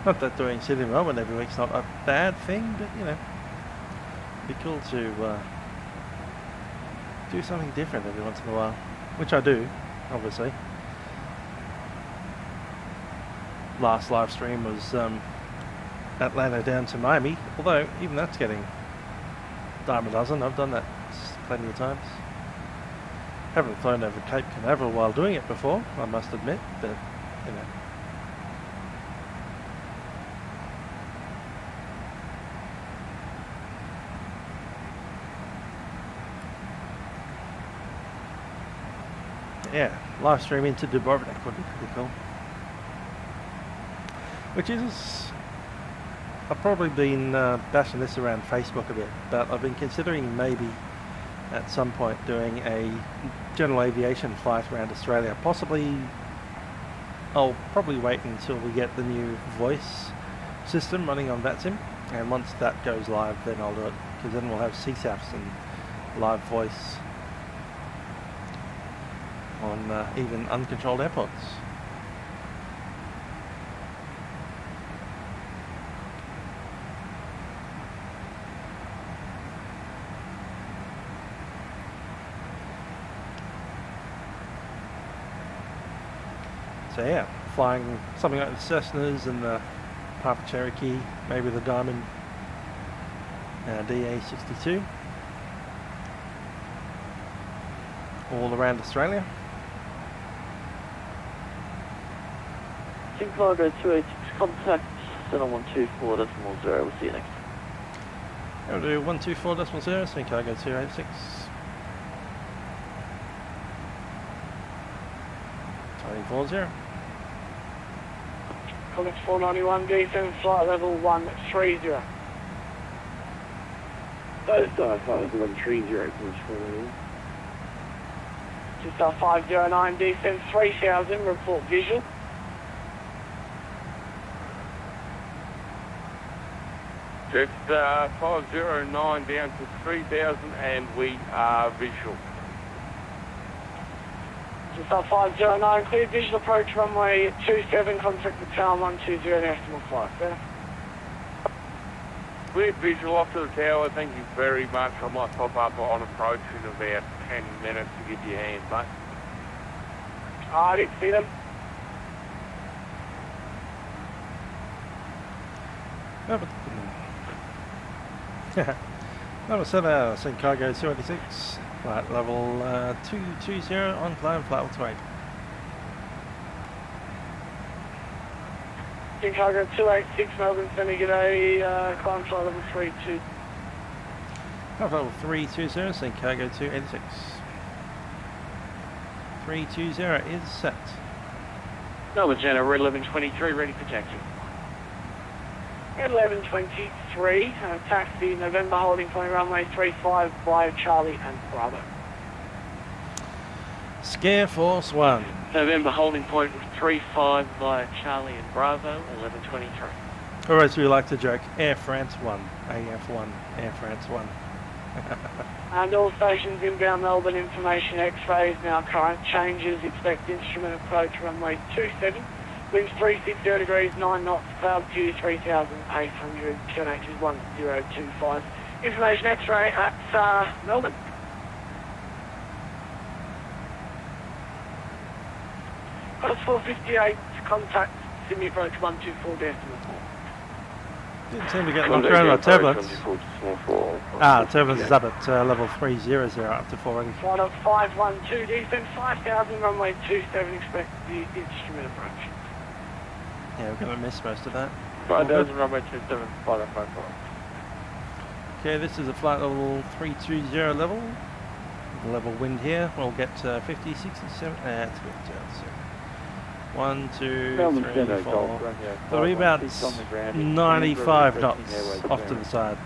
Not that doing City of Melbourne every week's not a bad thing, but you know, it'd be cool to do something different every once in a while. Which I do. Obviously. Last live stream was Atlanta down to Miami, although even that's getting dime a dozen. I've done that plenty of times. Haven't flown over Cape Canaveral while doing it before, I must admit, but you know. Yeah, live stream into Dubrovnik would be pretty cool. Which is, I've probably been bashing this around Facebook a bit, but I've been considering maybe at some point doing a general aviation flight around Australia. Possibly, I'll probably wait until we get the new voice system running on Vatsim, and once that goes live then I'll do it, because then we'll have CSAFs and live voice on even uncontrolled airports. So yeah, flying something like the Cessnas and the Papa Cherokee, maybe the Diamond DA62. all around Australia. Chicago 286, contact 7124.0. We'll see you next. We'll do 124.0, Chicago 286. 240. College 491, descend flight level 130. Flight level 130, College 491. Just 509, descend 3000, report visual. Just 509 down to 3000 and we are visual. Just 509, clear visual approach runway 27, contact the tower 120, national flight, sir. Clear visual off to the tower, thank you very much. I might pop up on approach in about 10 minutes to give you a hand, mate. I didn't see them. Number 7, Chicago 286, flight level 220, on climb, flight level 28. Chicago 286, Melbourne, sending it a climb flight level 32. Flight level 320, Chicago 286. 320 is set. Melbourne Center, red 1123, ready for taxi. Red 1123, taxi November holding point runway 35 by Charlie and Bravo. Scare Force 1. November holding point 35 by Charlie and Bravo, 1123. Or as we like to joke, Air France 1, AF1, Air France 1. And all stations inbound Melbourne information X-rays now current changes, expect instrument approach runway 27, winds 360 degrees, 9 knots, cloud Q 3800, QNH is 1025. Information X-ray at Melbourne. Cost 458, contact Sydney approach 124 decimal. Didn't seem to get knocked around by tablets. Tablets is up at level 300 up to 480. Flight of 512, descend 5000, runway 27, expect the instrument approach. Yeah, we're going to miss most of that. 5000, runway 27, flight of 54. Okay, this is a flight level 320 level. The level wind here, we'll get 50, 60, 70, that's good. 1, 2, 3, 4. It'll be about 95 knots off to the side.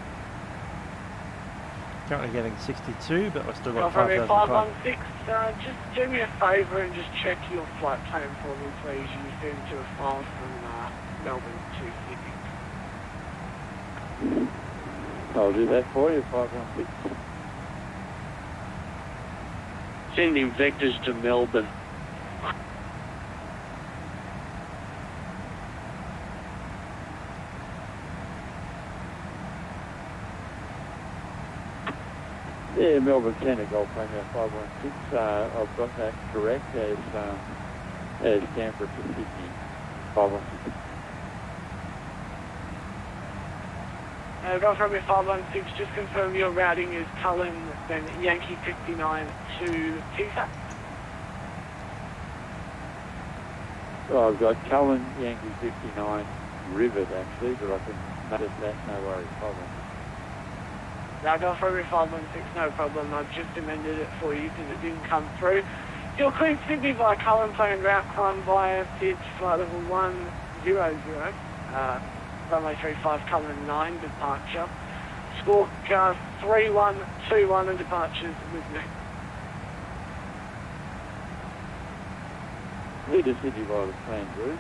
Currently getting 62, but we're still got 5,000 climb. 516, just do me a favour and just check your flight plan for me, please. You send to a file from Melbourne to Sydney. I'll do that for you, 516. Sending vectors to Melbourne. Yeah, Melbourne Centre Golf Romeo 516. I've got that correct as Canberra to Sydney 516. Golf Romeo 516, just confirm your routing is Cullen, then Yankee 59 to TSAT. Well, I've got Cullen, Yankee 59, Rivet actually, but I can notice that, no worries, 516. Now Golf Romeo 516, no problem, I've just amended it for you because it didn't come through. You're cleared Sydney by Cullen, plane route climb via Fitch, flight level 100, runway 35, Cullen 9, departure. Squawk 3121 and departures with me. Clear to Sydney by the planned route,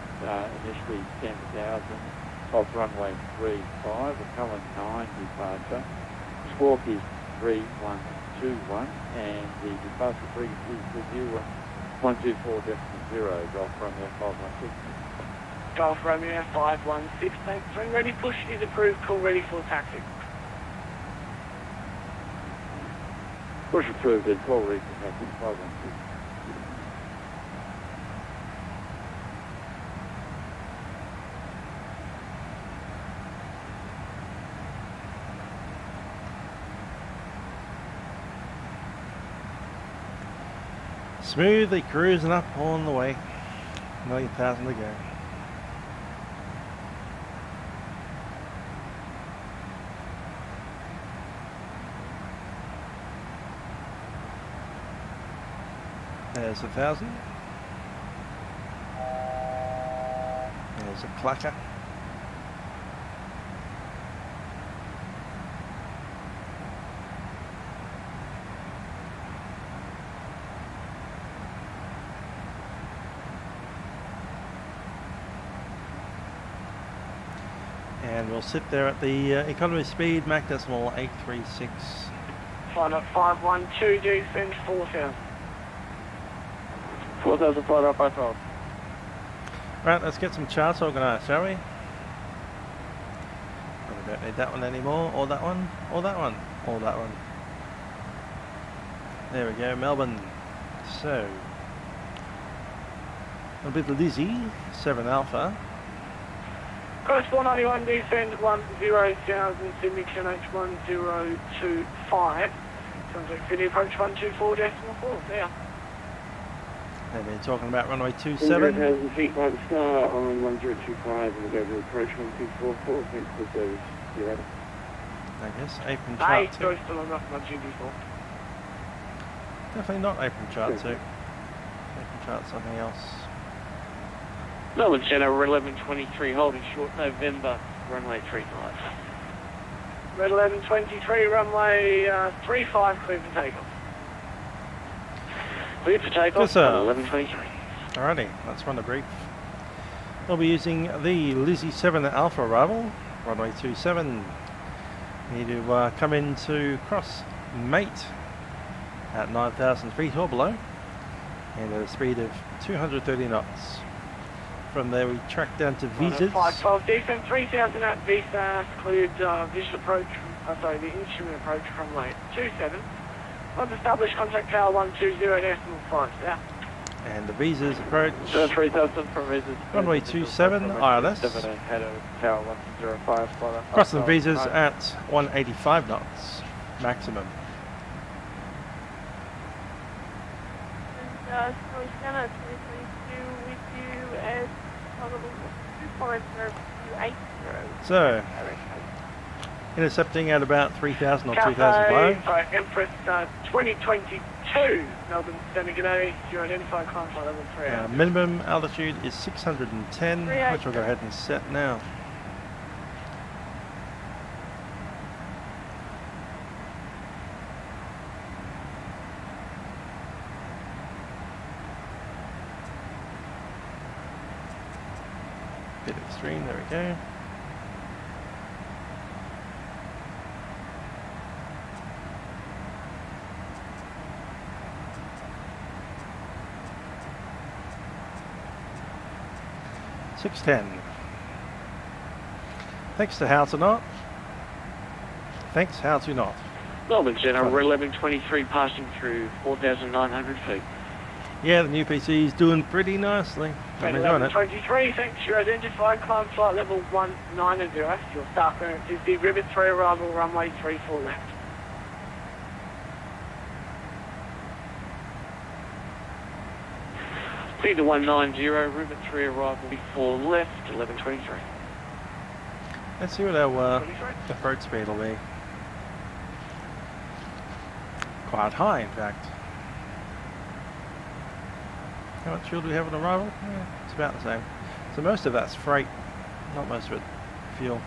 initially 10,000, off runway 35, a Cullen 9 departure. Squawk is 3121 and the departure frequency is 124.0, Golf Romeo 516. Golf Romeo 516, thanks. When ready, push is approved, call ready for taxi. Push approved and call ready for taxi 516. Smoothly cruising up on the way. 9,000 to go. There's 1,000. There's a clacker. And we'll sit there at the economy speed, Mach decimal 836. Final 512, descend 4,000. 4,000 flight up by 12. Right, let's get some charts organised, shall we? Probably don't need that one anymore, or that one, or that one, or that one. There we go, Melbourne. So, a bit Lizzie, 7 Alpha. Coast 491, descend 10,000, Sydney QNH1025. Sounds like Sydney approach 124.4, there. They've been talking about runway 27. 0,000 feet by the star on 1025 and we'll go to approach 1244. Thanks for service. You ready? I guess, apron Aye, chart 2. Coast still on that 124. Definitely not apron chart 2. Apron chart something else. Melbourne Centre, 1123, holding short November, runway 35. Red 1123, runway 35, clear for takeoff. Clear for takeoff, Yes, sir. 1123. Alrighty, let's run a brief. We'll be using the Lizzie 7 Alpha arrival, runway 27. We need to come in to cross mate at 9,000 feet or below, and at a speed of 230 knots. From there we track down to Visas. 512, descend 3,000 at Visas, cleared visual approach, the instrument approach from late 27. Once established, contact tower 120, decimal 5, south. And the Visas approach. 3,000 from Visas. Runway 27, ILS. Head of tower 105. Crossing Visas at 185 knots, maximum. And Santa 2022 with you as possible 2.080. So, intercepting at about 3,000 or 2,000 below. Empress 2022, Melbourne Centre, g'day. You identify climb flight level 3. Minimum altitude is 610, which we'll go ahead and set now. Bit extreme, there we go. $610. Thanks to how to not. Thanks how to not. Melbourne Centre, 1123, passing through 4,900 feet. Yeah, the new PC is doing pretty nicely. I'm enjoying it. 23, thanks. You're identified climb flight level 190. Your start clearance is the Rivet 3 arrival, runway 34 left. Feeder 190, Rivet 3 arrival, 4 left, 1123. Let's see what our approach speed will be. Quite high, in fact. How much fuel do we have on arrival? Yeah, it's about the same. So most of that's freight, not most of it fuel.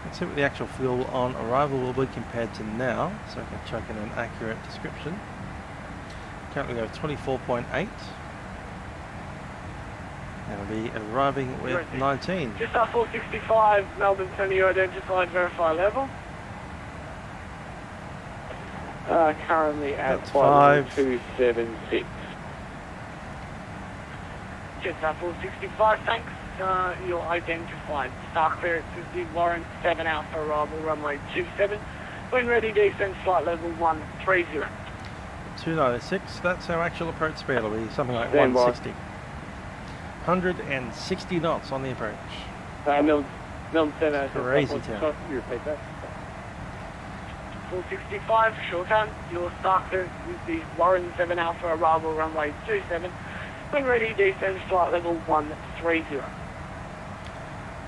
Let's see what the actual fuel on arrival will be compared to now, so I can chuck in an accurate description. Currently we have 24.8. And we'll be arriving with 19. Just up 465, Melbourne Centre, you identified, verify level. Currently at That's 5. 276. Just up 465, thanks. You're identified. Start clearance is the Warren 7 Alpha arrival, runway 27. When ready, descend flight level 130. 296, that's our actual approach speed. Will be something like Stand by. 160. 160 knots on the approach. Melbourne Centre. Crazy town. You repeat that? full 65, short turn. You'll start with the Warren 7 Alpha arrival runway 27. When ready, descend flight level 130.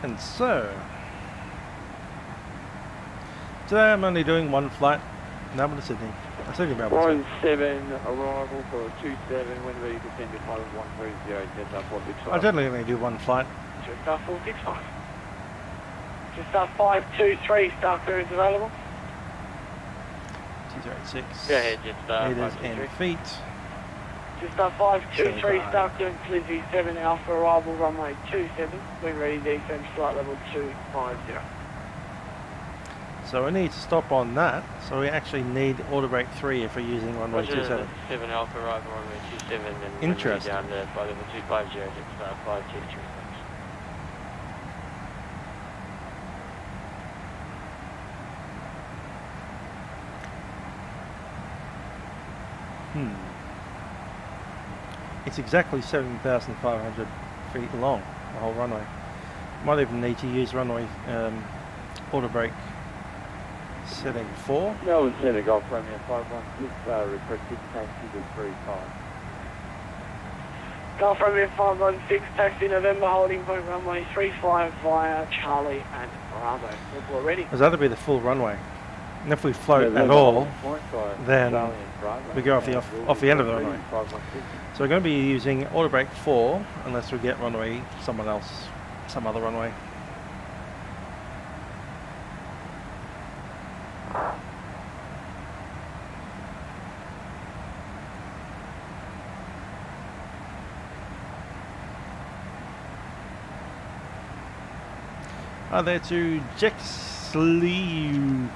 And so, today I'm only doing one flight, Melbourne to Sydney. I'm thinking about Warren 7 arrival for 27, when ready, descend to flight level 130, set up 465. I generally only do one flight. Just start 465. Just start 523, start clearance available. 236 Go ahead, just meters and feet. Just start 523, start clearance Lizzie 7 Alpha arrival runway 27. When ready, descend flight level 250. So we need to stop on that. So we actually need auto brake 3 if we're using runway 27. 7 Alpha arrival runway 27 and Interesting. down to flight level 250, just 523. It's exactly 7,500 feet long, the whole runway. Might even need to use runway auto brake setting 4. Melbourne Centre, Golf Romeo 516, requested taxi to 35. Golf Romeo 516, taxi November, holding point runway 35 via Charlie and Bravo. We're ready. Because that'll be the full runway. And if we float at all, then we go off the end of the runway. So we're going to be using auto brake 4 unless we get runway some other runway. Hi there to Jexley.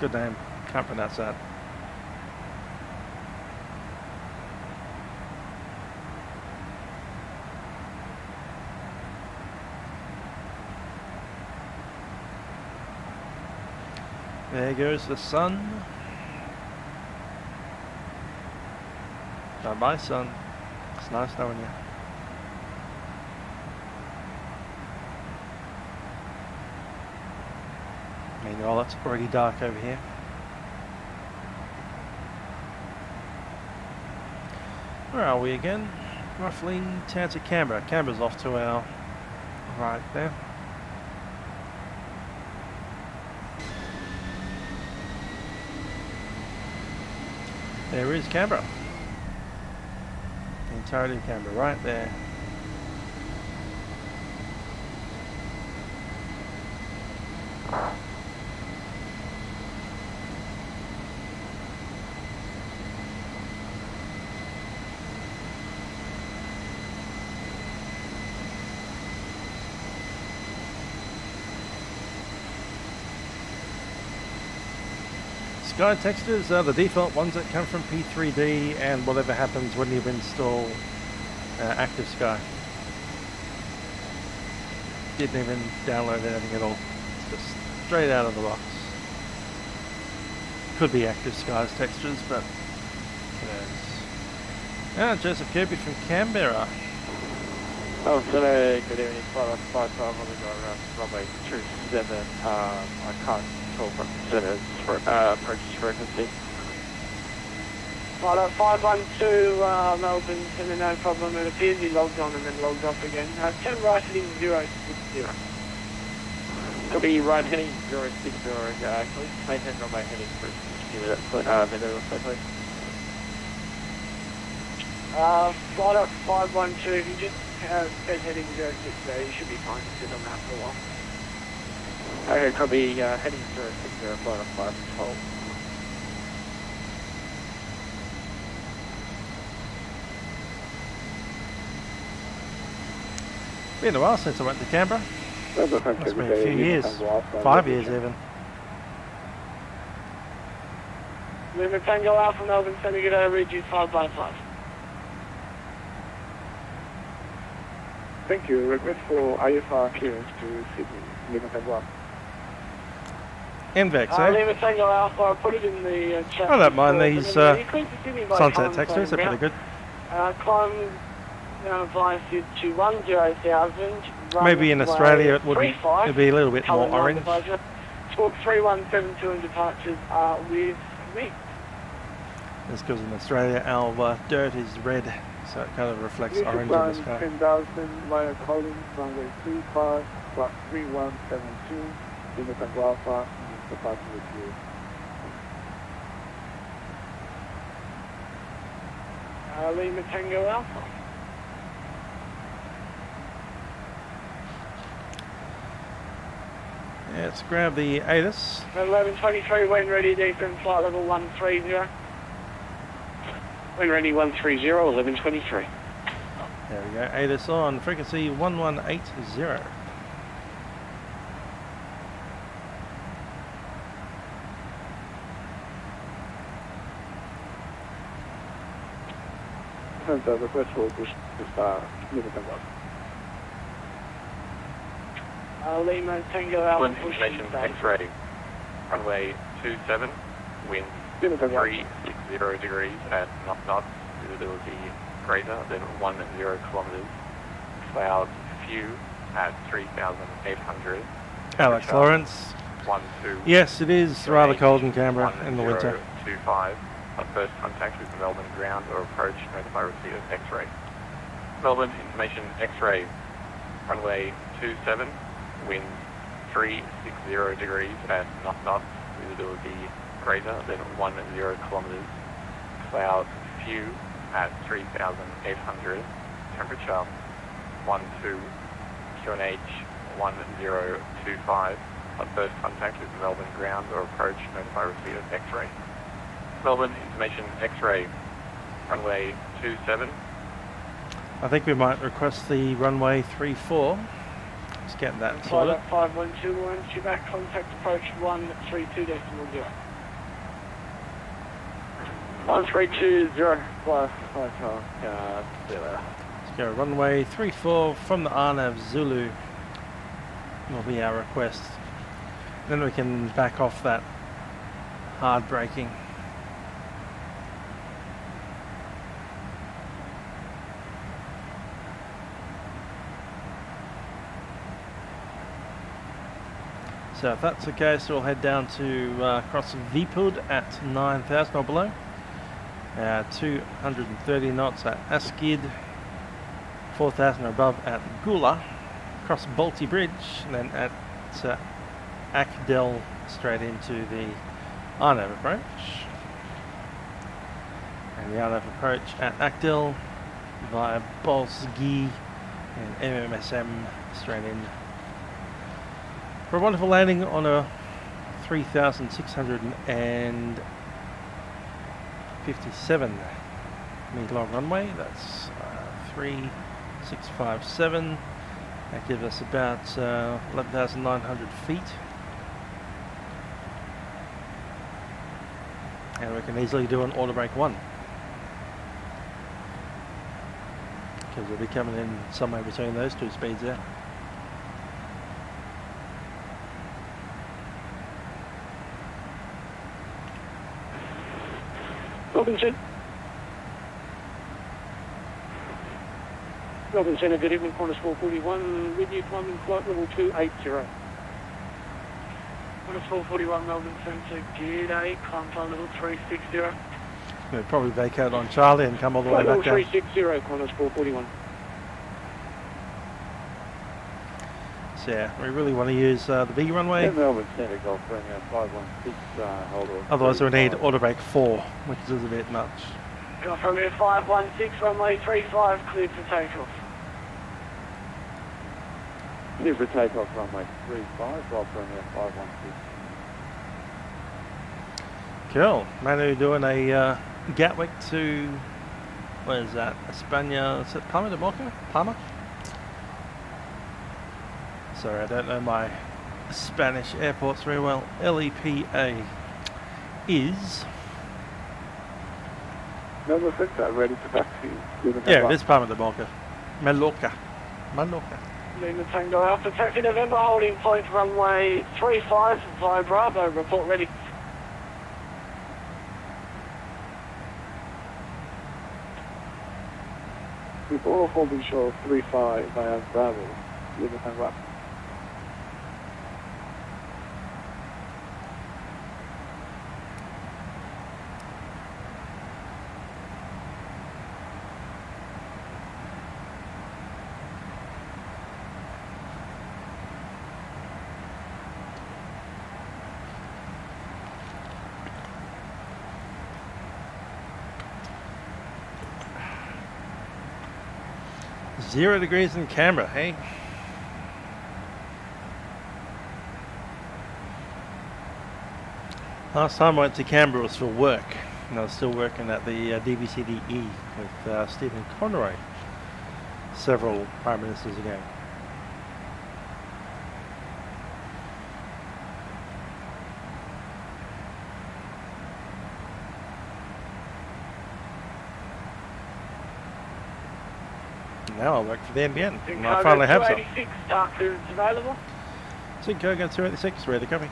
Good name. Can't pronounce that. There goes the sun. Bye-bye, sun. It's nice knowing you. Meanwhile, it's already dark over here. Where are we again? Roughly down to Canberra. Canberra's off to our right there. There is Canberra. The entirety of Canberra right there. Sky textures are the default ones that come from P3D, and whatever happens when you install Active Sky. Didn't even download anything at all. It's just straight out of the box. Could be Active Sky's textures, but who knows. Joseph Kirby from Canberra. Oh, hello, good evening, flight 55 on the runway 27. I can't talk from the centre for approach frequency. Flight 512, Melbourne, Centre, no problem. It appears he logged on and then logged off again. Turn right heading 060. Could be right heading 060, actually. Maintain runway heading 060 with that middle also, please. Flight 512, if you just set heading 060, you should be fine to sit on that for a while. Okay, copy, heading 060, flight 512. Been a while since I went to Canberra. Must have been a few years, 5 years even. Lima Tango Alpha Melbourne Centre, get over Ridge 555. Thank you. Request for IFR clearance to Sydney. Lima Tango Alpha. NVEX, eh? Lima Tango Alpha, I put it in the chat. I don't mind these sunset textures, they're pretty good. Climb via Sid to 10,000. Maybe in Australia it would be a little bit more orange. Squawk 3172 and departures are with me. That's because in Australia our dirt is red, so it kind of reflects orange in the sky. 10,000 via Collins, runway 35, flight 3172, Lima Alpha, departure with you. Lima Tango Alpha. Yeah, let's grab the ATIS. 1123, when ready, descend flight level 130. When ready, 130, 1123. There we go, ATIS on frequency 1180. The request for push Lima Lima Tango Alpha. Wind information X-ray. Runway 27, wind 360 degrees at knots, visibility greater than 10 kilometers. Clouds few at 3,800. Alex Lawrence. 12. Yes, it is rather cold in Canberra in the winter. 1025. On first contact with Melbourne ground or approach, notify receipt of X-ray. Melbourne information X-ray. Runway 27, wind 360 degrees at knots, visibility greater than 10 kilometers. Clouds few at 3,800. Temperature 12. QNH 1025. On first contact with Melbourne ground or approach, notify receipt of X-ray. Melbourne information X-ray. Runway 27. I think we might request the runway 34. Let's get that sorted. 5121, Quebec, contact approach 132.0. 1320, Let's go runway 34 from the RNAV Zulu will be our request. Then we can back off that hard braking. So if that's the case, we'll head down to cross VPilot at 9,000 or below. 230 knots at Askid, 4,000 or above at Gula, cross Balti Bridge, and then at Akdel straight into the Arnav approach. And the Arnav approach at Akdel via Bolsgi and MMSM straight in for a wonderful landing on a 3,657 metre long runway. That's 3657. That gives us about 11,900 feet. And we can easily do an auto brake 1. Because we'll be coming in somewhere between those two speeds there. Robinson. Robinson, good evening, Qantas 441, with you climbing flight level 280. Qantas 441, Melbourne Centre, Geared 8, climb time level 360. We'll probably vacate on Charlie and come all the way back down. 360, Qantas 441. So yeah, we really want to use the big runway. Melbourne Centre Golf Romeo 516, hold on. Otherwise we need auto brake 4, which is a bit much. Golf Romeo 516, runway 35, cleared for takeoff. Clear for takeoff, runway 35, Golf Romeo 516. Cool. Manu doing a Gatwick to, what is that, España, is it Palma de Mallorca? Palma? Sorry, I don't know my Spanish airports very well. LEPA is... Melbourne Centre, ready to taxi. Yeah, it is Palma de Mallorca. Mallorca. Mallorca. Lima Tango Alpha, taxi November, holding point runway 35 via Bravo, report ready. Before holding shore 35 via Bravo, Lima Tango Alpha. 0 degrees in Canberra, hey? Last time I went to Canberra was for work, and I was still working at the DBCDE with Stephen Conroy several Prime Ministers ago. Now I work for the NBN, and I finally have some. 286, dark clearance available. Sinkoga 286, ready to copy.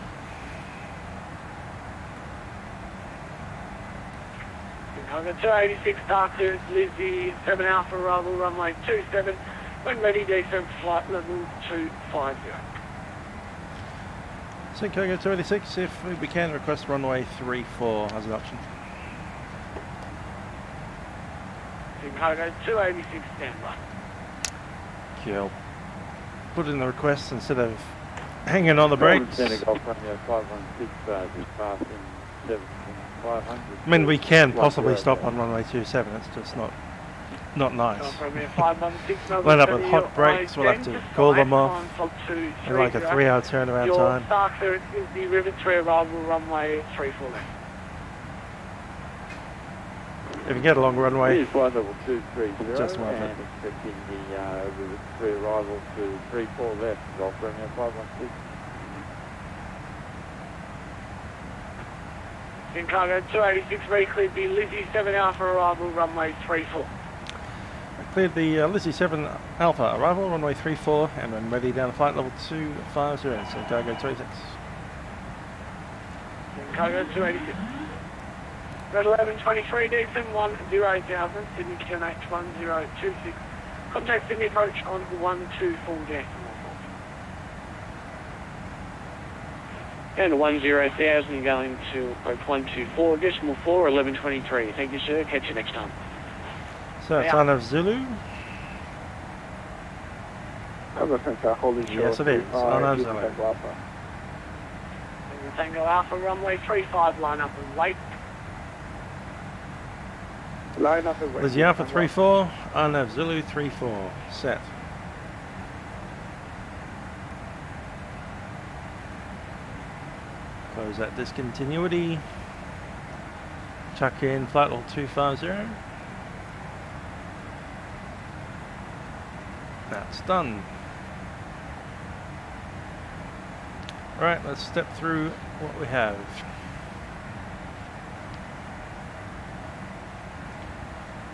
Sinkoga 286, dark clearance, Lizzie, 7 Alpha, arrival runway 27. When ready, descent flight level 250. Sinkoga 286, if we can request runway 34 as an option. Sinkoga 286, standby. Cool. Put in the request instead of hanging on the brakes. I mean, we can possibly stop on runway 27, it's just not nice. We'll end up with hot brakes, we'll have to call them off. And like a 3-hour turnaround time. Your dark clearance is the River 3 arrival runway 34 left. If you get a long runway, Here's flight level 230 just worth and it. expecting the River 3 arrival to 34 left, Golf Romeo 516. Sinkoga 286, ready, cleared the Lizzie 7 Alpha, arrival runway 34. Cleared the Lizzie 7 Alpha arrival, runway 34, and when ready down to flight level 250, Sinkoga 286. Sinkoga 286. Red 1123, descent 10,000, Sydney QNH 1026. Contact Sydney approach on 124 decimal 4. And 10,000 going to approach 124 decimal 4, 1123. Thank you, sir. Catch you next time. So it's on of Zulu. Yes, it is. On of Zulu. Tango Alpha, runway 35, line up and wait. Line up and wait. Lizzie Alpha 34, on of Zulu 34, set. Close that discontinuity. Chuck in flight level 250. That's done. Alright, let's step through what we have.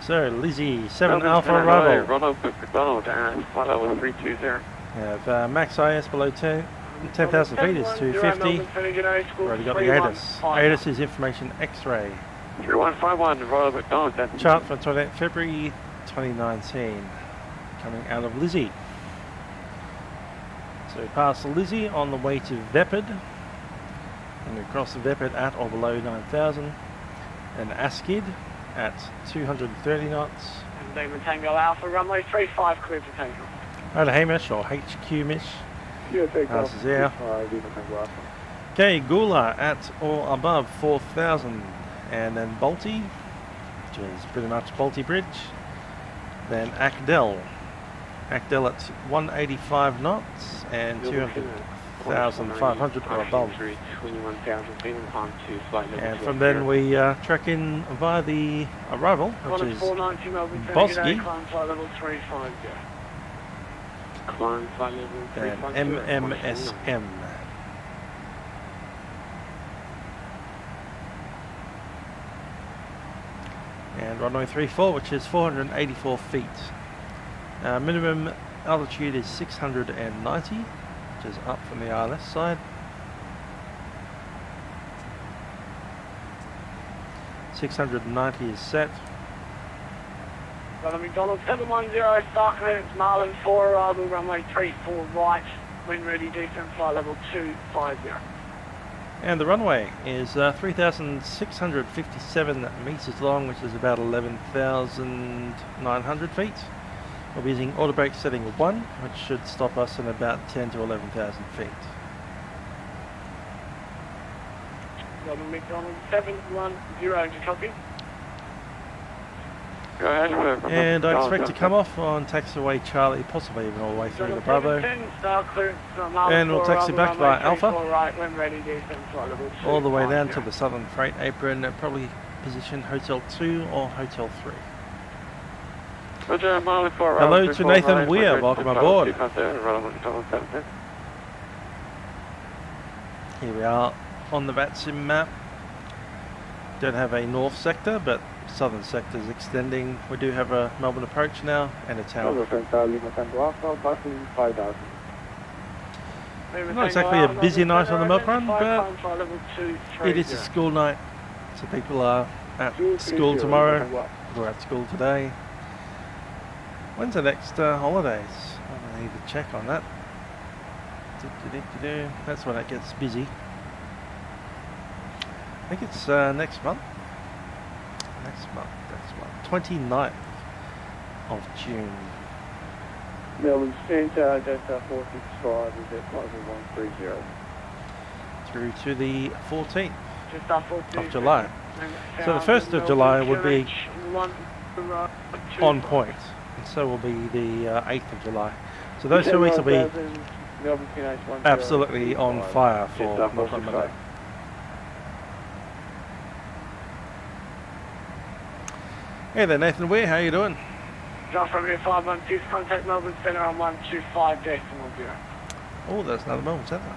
So, Lizzie, 7 Alpha arrival. Ronald McDonald, flight level 320. We have max IS below 10,000 feet is 250. Already got the ATIS. ATIS is information X-ray. 3151, Ronald McDonald. Chart for 28 February 2019. Coming out of Lizzie. So past Lizzie on the way to Vepid. And we cross the Vepid at or below 9,000. And Askid at 230 knots. And Demon Tango Alpha, runway 35, clear for takeoff. Right, Hamish or HQ Mish. Passes there. Okay, Gula at or above 4,000. And then Balti, which is pretty much Balti Bridge. Then Akdel. Akdel at 185 knots and 200,500 or above. And from then we track in via the arrival, which is Bosky. And MMSM. And runway 34, which is 484 feet. Minimum altitude is 690, which is up from the ILS side. 690 is set. Ronald McDonald 710, Stark Clearance, Marlin 4, arrival runway 34 right, when ready, descent flight level 250. And the runway is 3,657 meters long, which is about 11,900 feet. We'll be using auto brake setting 1, which should stop us in about 10 to 11,000 feet. Ronald McDonald 710 to copy. Go ahead. And I expect to come off on taxiway Charlie, possibly even all the way through to Bravo. And we'll taxi back by Alpha, all the way down to the southern freight apron, probably position Hotel 2 or Hotel 3. Hello to Nathan Weir, welcome aboard. Here we are on the Vatsim map. Don't have a north sector, but southern sector is extending. We do have a Melbourne approach now and a tower. Not exactly a busy night on the Milkrun, but it is a school night, so people are at school tomorrow, or at school today. When's the next holidays? I need to check on that. That's when it gets busy. I think it's next month. Next month. 29th of June. Melbourne Centre, Delta 465 is at 130. Through to the 14th of July. So the 1st of July would be on point, and so will be the 8th of July. So those 2 weeks will be absolutely on fire for Milkrun Monday. Hey there, Nathan Weir, how you doing? Just from here 516, contact Melbourne Centre on 125.0. Oh, there's another Melbourne Centre.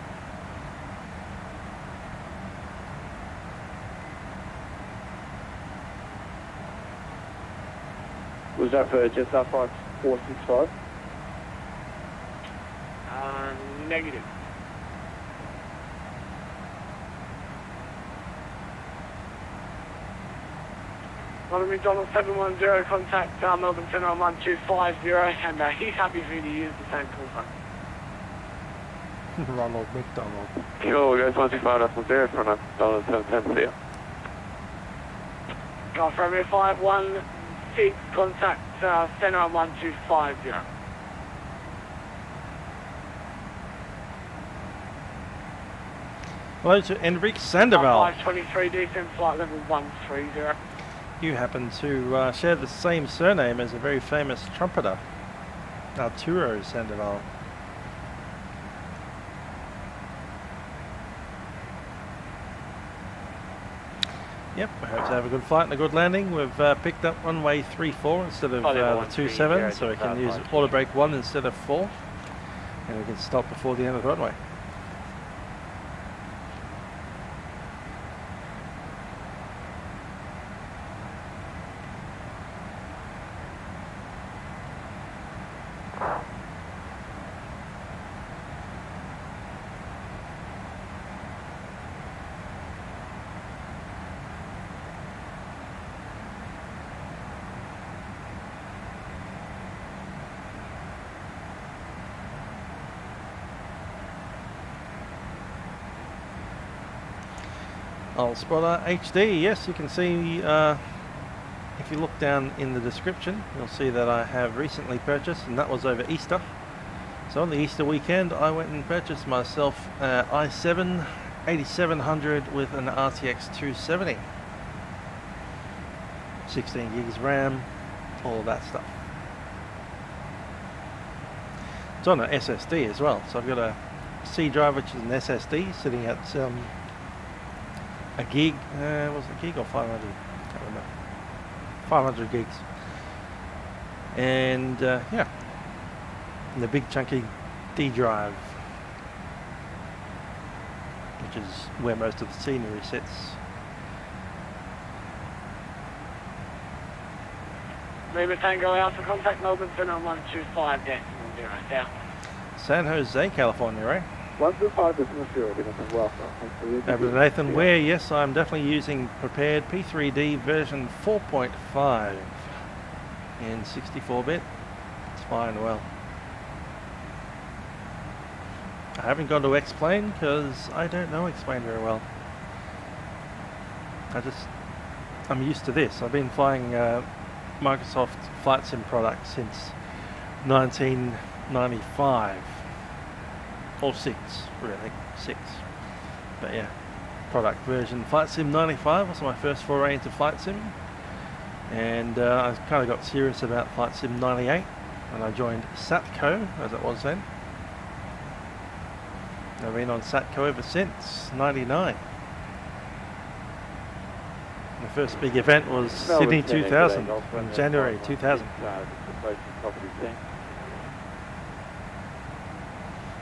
Was that for just up 465? Negative. Ronald McDonald 710, contact Melbourne Centre on 1250, and he's happy for you to use the same call sign. Ronald McDonald. Sure, guys, 125.0 from Donald 710, see ya. Golf Romeo 516, contact Centre on 1250. Hello to Enrique Sandoval. 523, descent flight level 130. You happen to share the same surname as a very famous trumpeter, Arturo Sandoval. Yep, we hope to have a good flight and a good landing. We've picked up runway 34 instead of the 27, so we can use auto brake 1 instead of 4, and we can stop before the end of the runway. Spotter HD, yes, you can see if you look down in the description, you'll see that I have recently purchased, and that was over Easter. So on the Easter weekend I went and purchased myself i7 8700 with an RTX 270, 16 gigs RAM, all of that stuff. It's on an SSD as well, so I've got a C drive which is an SSD sitting at a gig, was it a gig or 500? Can't remember. 500 gigs. And yeah, and the big chunky D drive, which is where most of the scenery sits. Lima Tango Alpha, contact Melbourne Centre on 125.0 south. San Jose, California, right? 125 is not Over to Nathan Weir, yes, I'm definitely using prepared P3D version 4.5 in 64-bit. It's fine, well. I haven't gone to X-Plane because I don't know X-Plane very well. I'm used to this. I've been flying Microsoft Flight Sim products since 1995. Or 6, really, 6. But yeah, product version Flight Sim 95 was my first foray into Flight Sim. And I kind of got serious about Flight Sim 98 and I joined Satco, as it was then. I've been on Satco ever since, 99. The first big event was Sydney 2000, in January 2000.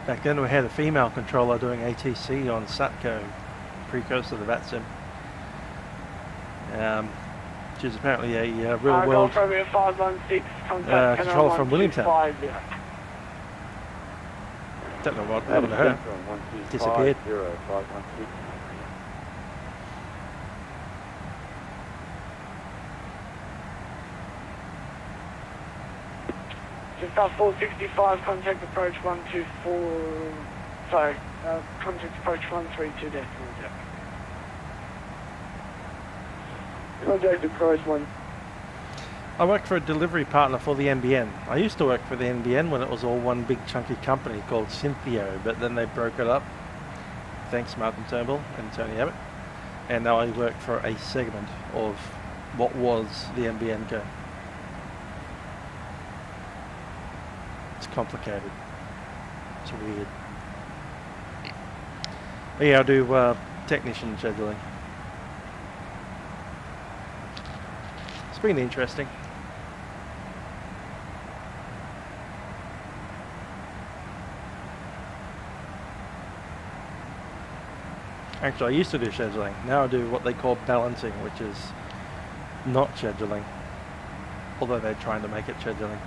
Back then we had a female controller doing ATC on Satco, precursor to Vatsim. Which is apparently a real world controller from Williamstown. Don't know what happened to her. Disappeared. Just up 465, contact approach 124, sorry, contact approach 132 decimal deck. Contact approach 1. I work for a delivery partner for the NBN. I used to work for the NBN when it was all one big chunky company called Synthio, but then they broke it up. Thanks Malcolm Turnbull and Tony Abbott. And now I work for a segment of what was the NBN Co. It's complicated. It's weird. But yeah, I do technician scheduling. It's been interesting. Actually, I used to do scheduling. Now I do what they call balancing, which is not scheduling. Although they're trying to make it scheduling.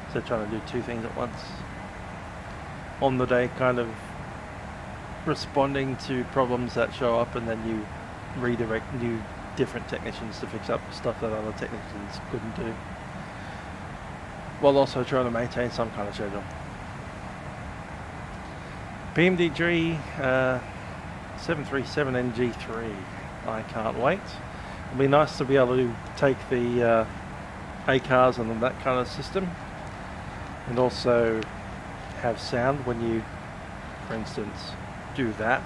So they're trying to do two things at once. On the day, kind of responding to problems that show up, and then you redirect new different technicians to fix up stuff that other technicians couldn't do. While also trying to maintain some kind of schedule. PMDG 737NG3. I can't wait. It'll be nice to be able to take the ACARs and that kind of system, and also have sound when you, for instance, do that.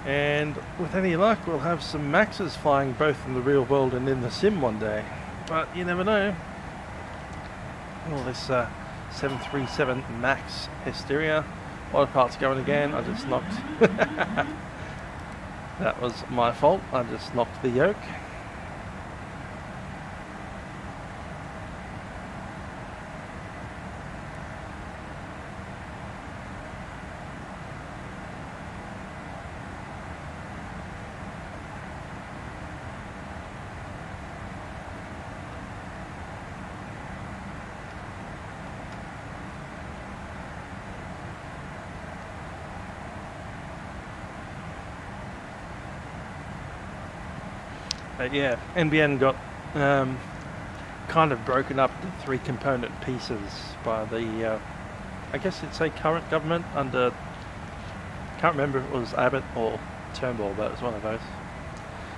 And with any luck, we'll have some Maxes flying both in the real world and in the sim one day. But you never know. All this 737 Max hysteria. Autopilot's going again. I just knocked. That was my fault. I just knocked the yoke. But yeah, NBN got kind of broken up to 3 component pieces by the, I guess you'd say current government under, can't remember if it was Abbott or Turnbull, but it was one of those.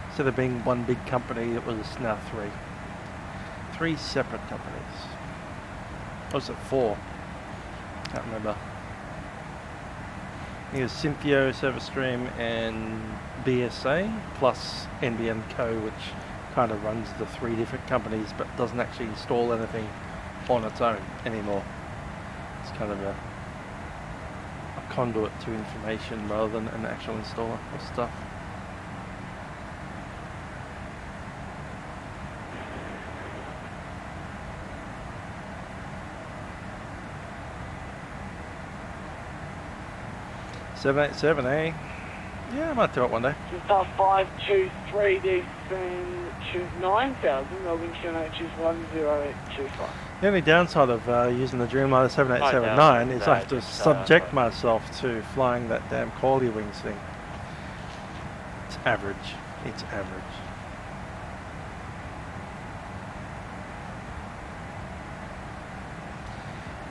Instead of being one big company, it was now 3. 3 separate companies. Or was it 4? Can't remember. I think it was Synthio, ServerStream and BSA plus NBN Co, which kind of runs the 3 different companies but doesn't actually install anything on its own anymore. It's kind of a conduit to information rather than an actual installer of stuff. $787, eh? Yeah, I might do it one day. Just up 523, descend to 9,000, Melbourne QNH is 10825. The only downside of using the Dreamliner 7879 is I have to subject myself to flying that damn quality wings thing. It's average. It's average.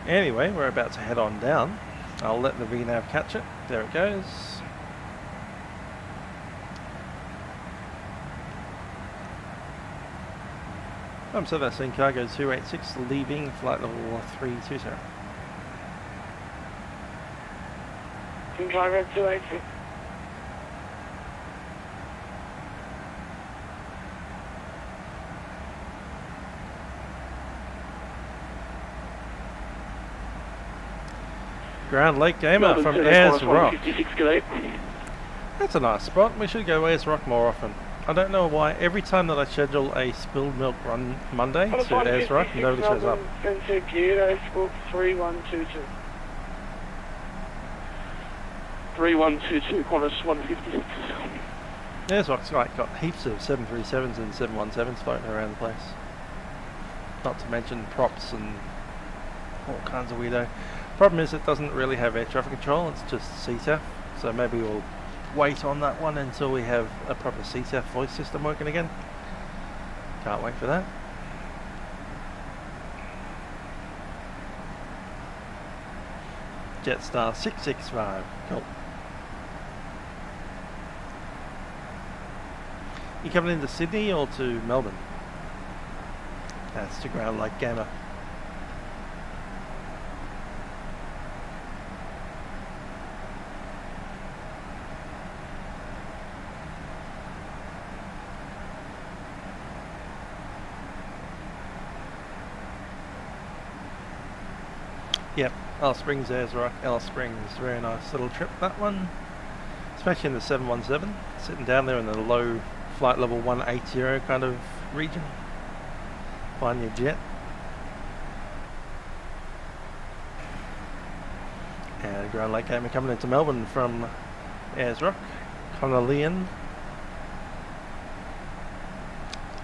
Anyway, we're about to head on down. I'll let the VNAV catch it. There it goes. So that's in cargo 286, leaving flight level 320. In cargo 286. . 286 Ground Lake Gamer Melbourne from to the Ayers Qantas Rock. 156, good day. That's a nice spot. We should go Ayers Rock more often. I don't know why every time that I schedule a spilled milk run Monday Qantas to Ayers Rock, 156, nobody shows up. Melbourne, Centre Kyoto, squawk 3122. 3122, Qantas 156. Ayers Rock's like got heaps of 737s and 717s floating around the place. Not to mention props and all kinds of weirdo. Problem is it doesn't really have air traffic control, it's just CTAF. So maybe we'll wait on that one until we have a proper CTAF voice system working again. Can't wait for that. Jetstar 665. Cool. You coming into Sydney or to Melbourne? That's to Ground Lake Gamer. Yep, Alice Springs, Ayers Rock, Alice Springs, very nice little trip that one. Especially in the 717, sitting down there in the low flight level 180 kind of region. Find your jet. And Ground Lake Gamer coming into Melbourne from Ayers Rock, Connellian.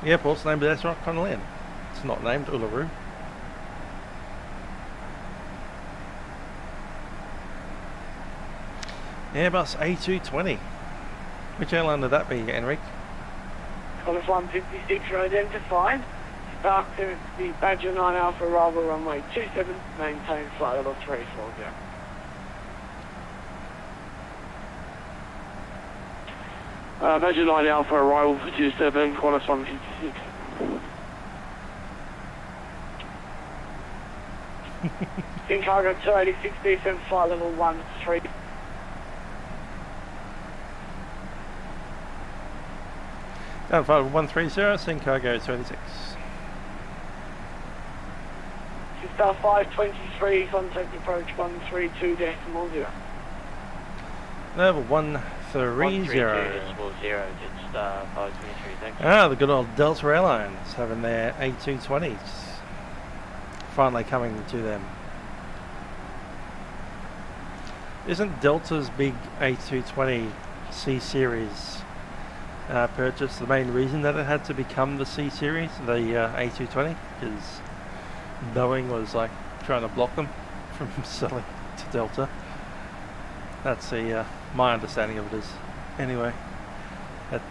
The airport's named Ayers Rock, Connellian. It's not named Uluru. Airbus A220. Which airline would that be, Enrique? Qantas 156, road identified. Spark to the Badger 9 Alpha arrival runway 27, maintain flight level 340. Badger 9 Alpha arrival for 27, Qantas 156. In cargo 286, descent flight level 13. Down flight 130, sing cargo 26. Star 523, contact approach 132.0. Level 130. 132.0, Jetstar 523, thanks. Ah, the good old Delta Airlines having their A220s finally coming to them. Isn't Delta's big A220 C series purchase the main reason that it had to become the C series, the A220? Because Boeing was like trying to block them from selling to Delta. That's the my understanding of it is. Anyway,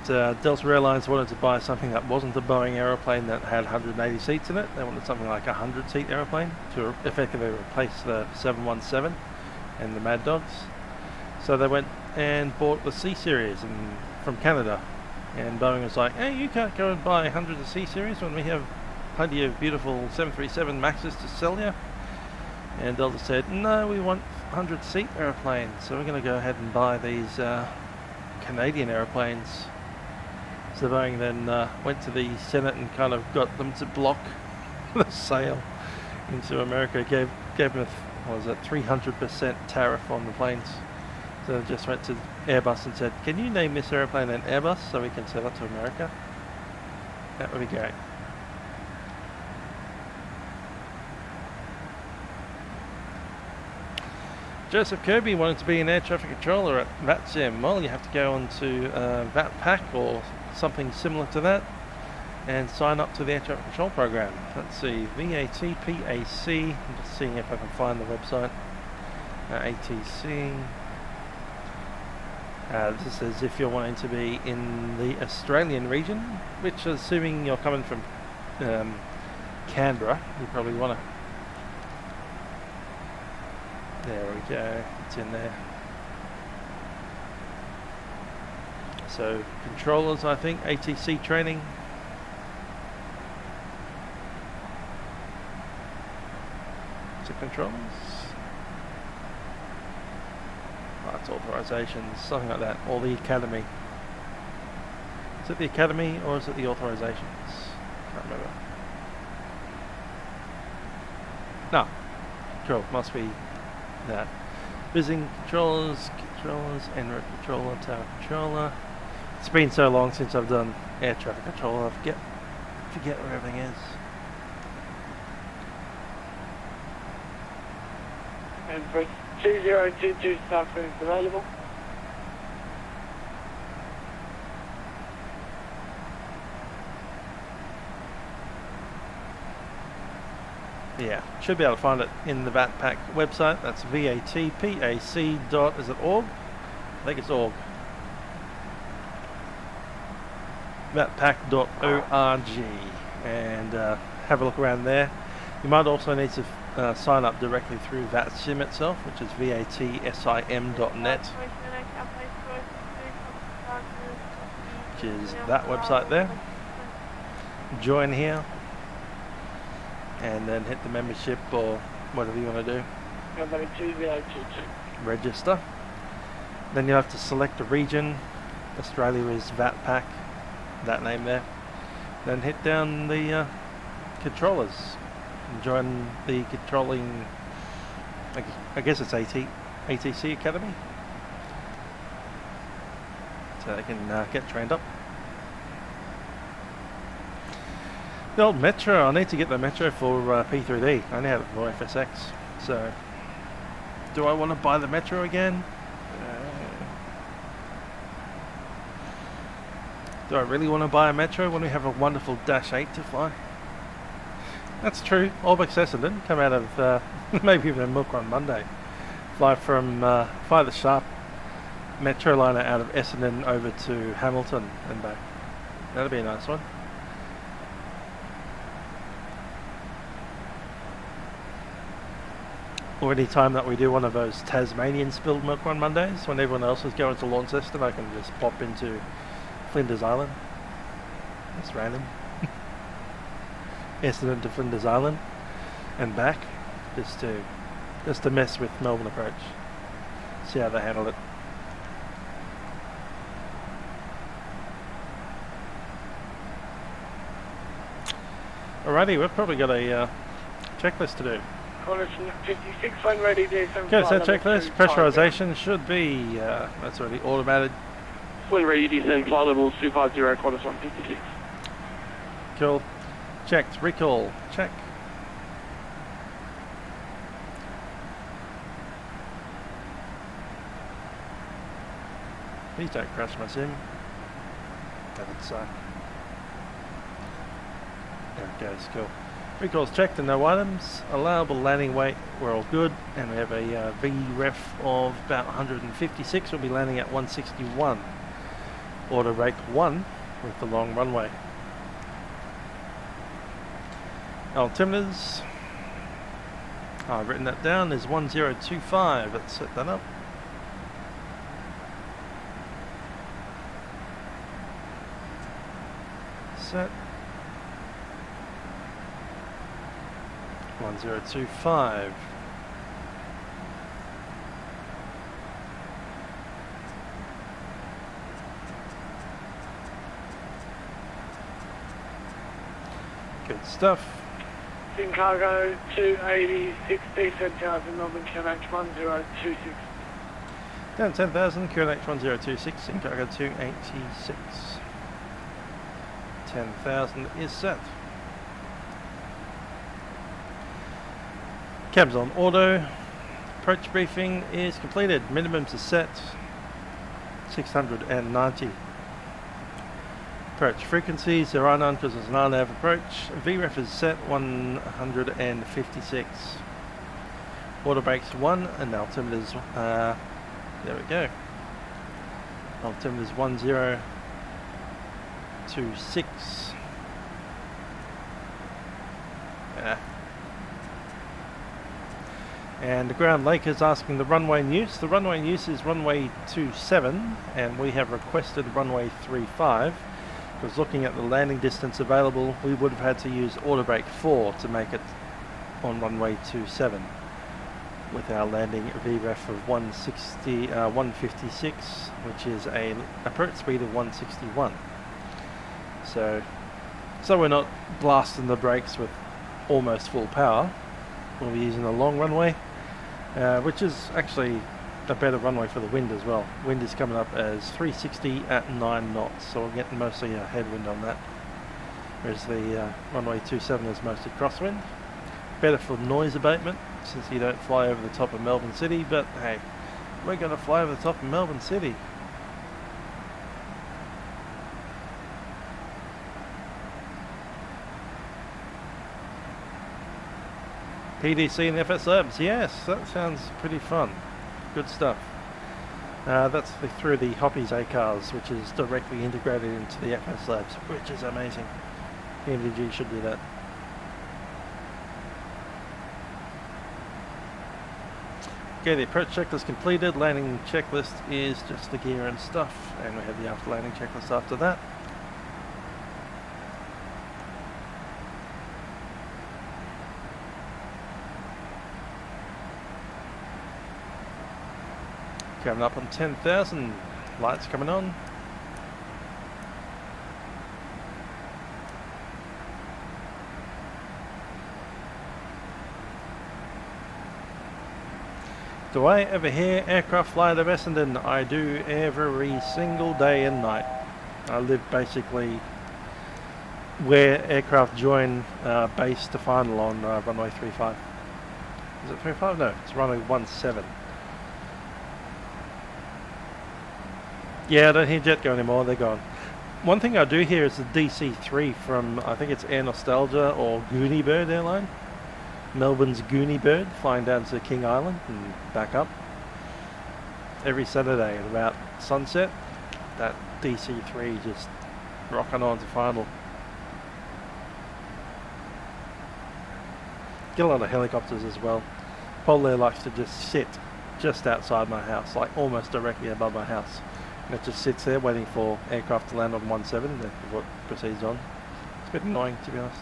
Delta Airlines wanted to buy something that wasn't a Boeing aeroplane that had 180 seats in it. They wanted something like a 100-seat aeroplane to effectively replace the 717 and the Mad Dogs. So they went and bought the C series from Canada. And Boeing was like, hey, you can't go and buy hundreds of C series when we have plenty of beautiful 737 Maxes to sell you. And Delta said, no, we want 100-seat airplanes, so we're going to go ahead and buy these Canadian airplanes. So Boeing then went to the Senate and kind of got them to block the sale into America. Gave them a, what was it, 300% tariff on the planes. So they just went to Airbus and said, can you name this airplane an Airbus so we can sell it to America? That would be great. Joseph Kirby wanted to be an air traffic controller at Vatsim. Well, you have to go on to VATPAC or something similar to that and sign up to the air traffic control program. Let's see, VATPAC. I'm just seeing if I can find the website. ATC. This is if you're wanting to be in the Australian region, which, assuming you're coming from Canberra, you probably want to. There we go, it's in there. So, controllers, I think, ATC training. So, controllers. Parts authorizations, something like that, or the academy. Is it the academy or is it the authorizations? Can't remember. No, cool, must be that. Visiting controllers, en route controller, tower controller. It's been so long since I've done air traffic controller, I forget where everything is. And for 2022 staff rooms available. Yeah, should be able to find it in the VATPAC website. That's VATPAC dot, is it org? I think it's org. VATPAC.org, and have a look around there. You might also need to sign up directly through Vatsim itself, which is VATSIM.net, which is that website there. Join here, and then hit the membership or whatever you want to do. Register. Then you have to select a region. Australia is VATPAC, that name there. Then hit down the controllers and join the controlling, I guess it's ATC Academy, so they can get trained up. The old Metro, I need to get the Metro for P3D. I only have it for FSX, so do I want to buy the Metro again? Do I really want to buy a Metro when we have a wonderful Dash 8 to fly? That's true. Orbx Essendon come out of maybe even a Milkrun Monday. Fly the Sharp Metro liner out of Essendon over to Hamilton and back. That'll be a nice one. Or any time that we do one of those Tasmanian spilled Milkrun Mondays, when everyone else is going to Launceston, I can just pop into Flinders Island. That's random. Essendon to Flinders Island and back, just to mess with Melbourne approach. See how they handle it. Alrighty, we've probably got a checklist to do. College 56 when ready, Okay, so checklist pressurization should be that's already automated. When ready, descend flight level 250, Qantas 156. Cool. Checked. Recall. Check. Please don't crash my sim. That would suck. There it goes. Cool. Recall's checked and no items. Allowable landing weight, we're all good. And we have a VREF of about 156. We'll be landing at 161. Order rate 1 with the long runway. Altimeters, I've written that down, is 1025. Let's set that up. Set 1025. Good stuff. In cargo 286, descent 10,000, Melbourne QNH 1026. Down 10,000, QNH 1026, in cargo 286. 10,000 is set. Cabs on auto. Approach briefing is completed. Minimums are set. 690. Approach frequencies, there are none because there's an RNAV approach. VREF is set 156. Water brakes 1 and altimeters, there we go. Altimeters 1026. Yeah. And the ground lake is asking the runway in use. The runway in use is runway 27 and we have requested runway 35. Because looking at the landing distance available, we would have had to use auto brake 4 to make it on runway 27 with our landing VREF of 156, which is a approach speed of 161. So we're not blasting the brakes with almost full power. We'll be using a long runway, which is actually a better runway for the wind as well. Wind is coming up as 360 at 9 knots, so we're getting mostly a headwind on that. Whereas the runway 27 is mostly crosswind. Better for noise abatement, since you don't fly over the top of Melbourne City, but hey, we're going to fly over the top of Melbourne City. PDC and FS Labs, yes, that sounds pretty fun. Good stuff. That's through the Hoppies A-Cars, which is directly integrated into the FS Labs, which is amazing. PMDG should do that. Okay, the approach checklist completed. Landing checklist is just the gear and stuff, and we have the after landing checklist after that. Coming up on 10,000, lights coming on. Do I ever hear aircraft fly to Essendon? I do every single day and night. I live basically where aircraft join base to final on runway 35. Is it 35? No, it's runway 17. Yeah, I don't hear Jetgo anymore, they're gone. One thing I do hear is the DC-3 from, I think it's Air Nostalgia or Goonie Bird airline. Melbourne's Goonie Bird, flying down to King Island and back up. Every Saturday at about sunset, that DC-3 just rocking on to final. Get a lot of helicopters as well. Polair likes to just sit just outside my house, like almost directly above my house. And it just sits there waiting for aircraft to land on 17, that's what proceeds on. It's a bit annoying, to be honest.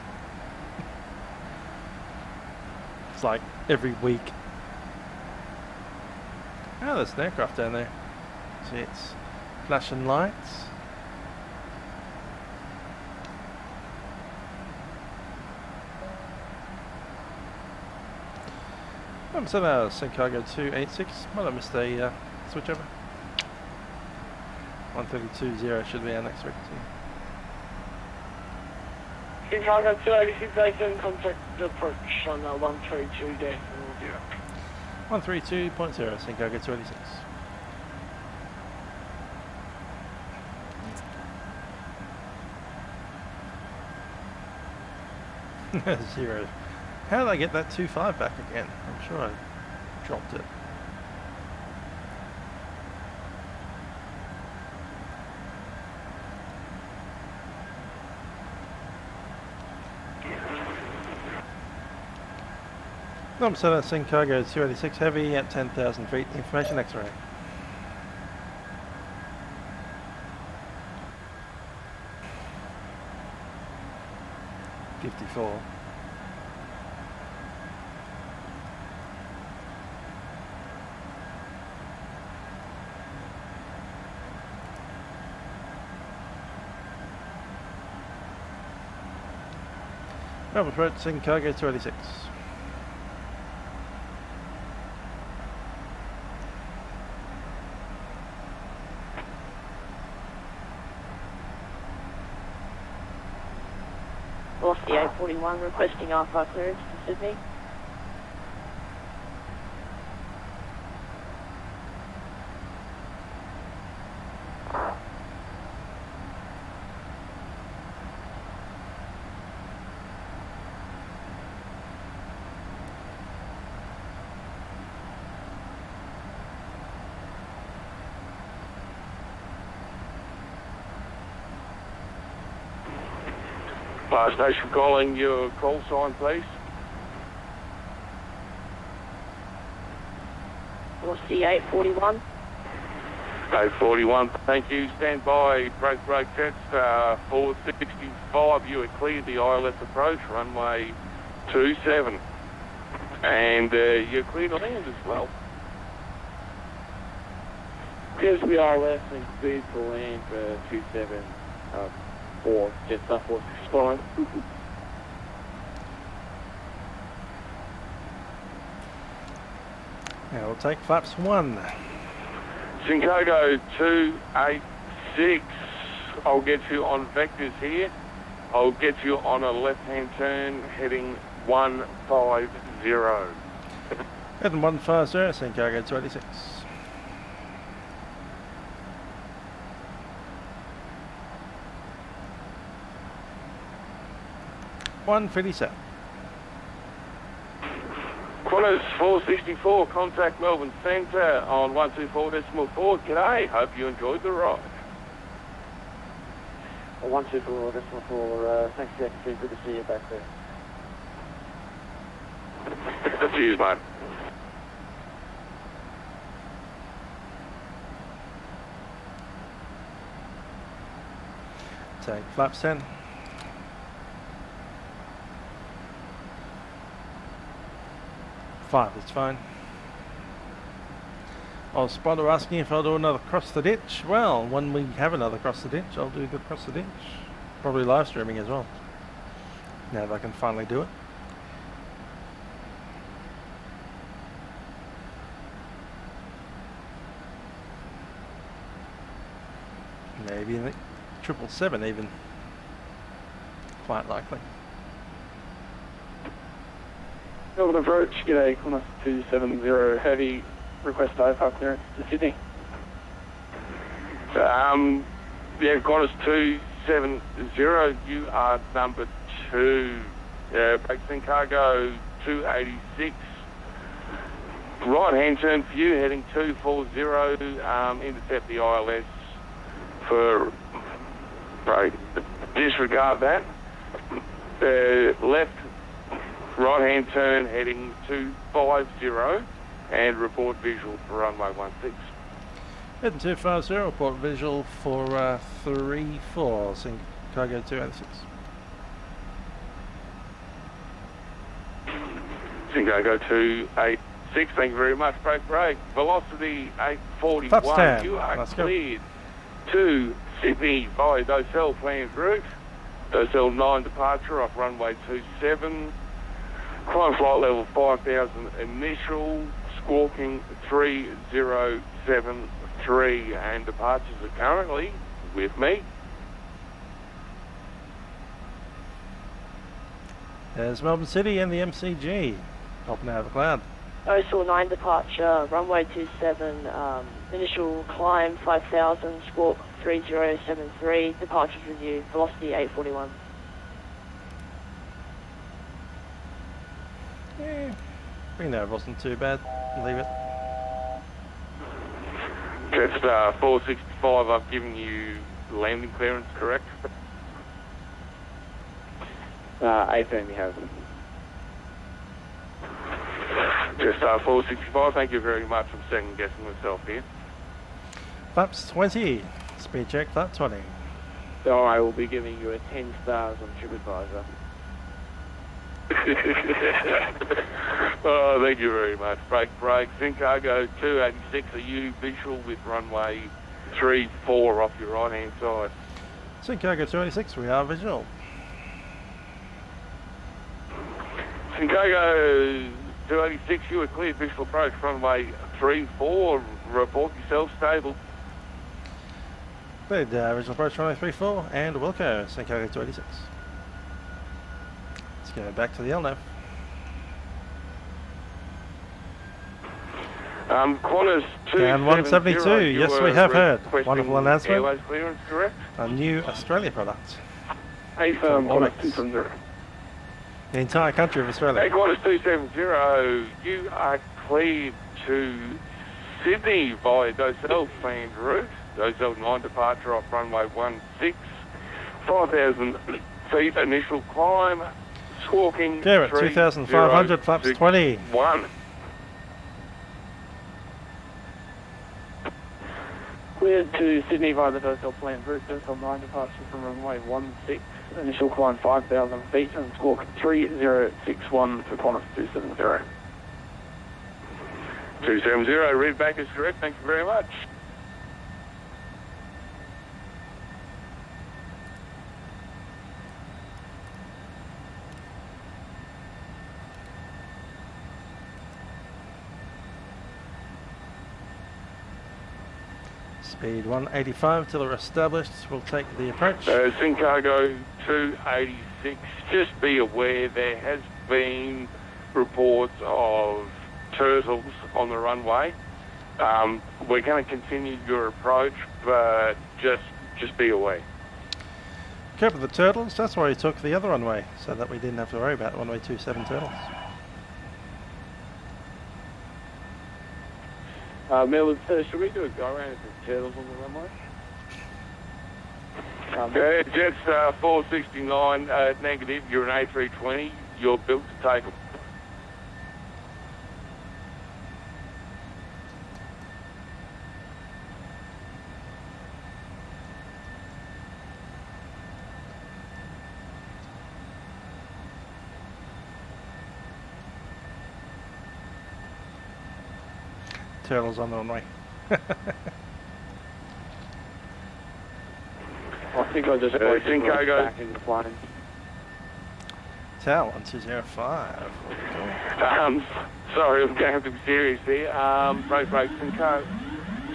It's like every week. Oh, there's an aircraft down there. See, it's flashing lights. I'm set out Chicago 286. Might have missed a switchover. 132.0 should be our next frequency. Chicago 286, 87, contact approach on 132.0. 132.0, Chicago 286. Zero. How did I get that 2.5 back again? I'm sure I dropped it. I'm set at Chicago 286 heavy at 10,000 feet. Information X-ray. $54. Melbourne approach Chicago 286. Velocity 841 requesting alpha clearance to Sydney. Fire station calling your call sign, please. Velocity 841. 841, thank you. Stand by, brake jets, 465. You are cleared the ILS approach, runway 27. And you're cleared to land as well. Clears the ILS and cleared to land for 27. 4, Jetstar 465. Now we'll take flaps 1. Chicago 286, I'll get you on vectors here. I'll get you on a left-hand turn heading 150. Heading 150, Chicago 286. $157. Qantas 464, contact Melbourne Centre on 124.4. G'day, hope you enjoyed the ride. 124.4, thanks, Jack. Good to see you back there. Cheers, mate. Take flaps 10. Five, it's fine. Oh, spotter asking if I'll do another cross the ditch. Well, when we have another cross the ditch, I'll do the cross the ditch. Probably live streaming as well. Now that I can finally do it. Maybe in the 777 even. Quite likely. Melbourne approach, g'day, Qantas 270, heavy request VATPAC clearance to Sydney. Yeah, Qantas 270, you are number 2. Breaks in cargo 286. Right hand turn for you, heading 240, intercept the ILS for break. Disregard that. Left right hand turn heading 250 and report visual for runway 16. Heading 250, report visual for 34, Chicago 286. Chicago 286, thank you very much. Break. Velocity 841, you are cleared to Sydney by Docell planned route. Docell 9 departure off runway 27. Climb flight level 5000 initial, squawking 3073, and departures are currently with me. There's Melbourne City and the MCG popping out of the cloud. OSL 9 departure, runway 27, initial climb 5000, squawk 3073, departures with you, velocity 841. Yeah, we know it wasn't too bad. Leave it. Jetstar 465, I've given you landing clearance, correct? A-firm you have. Jetstar 465, thank you very much. I'm second guessing myself here. Flaps 20. Speed check, flap 20. So I will be giving you a 10 stars on TripAdvisor. Oh, thank you very much. Break. Chicago 286, are you visual with runway 34 off your right hand side? Chicago 286, we are visual. Chicago 286, you are cleared visual approach runway 34, report yourself stable. Good, visual approach runway 34 and Wilco, Chicago 286. Let's go back to the LNAV. Qantas 270, Down 172, yes we have heard. Wonderful announcement. Airlines clearance, correct? A new Australia product. A-firm, Orbx. Qantas 270. The entire country of Australia. Hey, Qantas 270, you are cleared to Sydney via Docell planned route. Docell 9 departure off runway 16. 5,000 feet initial climb. Squawking. Garrett, 2,500 flaps 20. 1. Cleared to Sydney via the Docell planned route. Docell 9 departure from runway 16. Initial climb 5,000 feet and squawk 3061 for Qantas 270. 270, read back is correct. Thank you very much. Speed 185 till they're established. We'll take the approach. Sincargo 286, just be aware there has been reports of turtles on the runway. We're going to continue your approach, but just be aware. Copy the turtles. That's why we took the other runway, so that we didn't have to worry about runway 27 turtles. Melbourne, should we do a go around with the turtles on the runway? Jets 469 negative. You're an A320. You're built to take them. Turtles on the runway. I think I just Sincargo back in the plane. Tower 1205. Sorry, I'm going to have to be serious here. Break,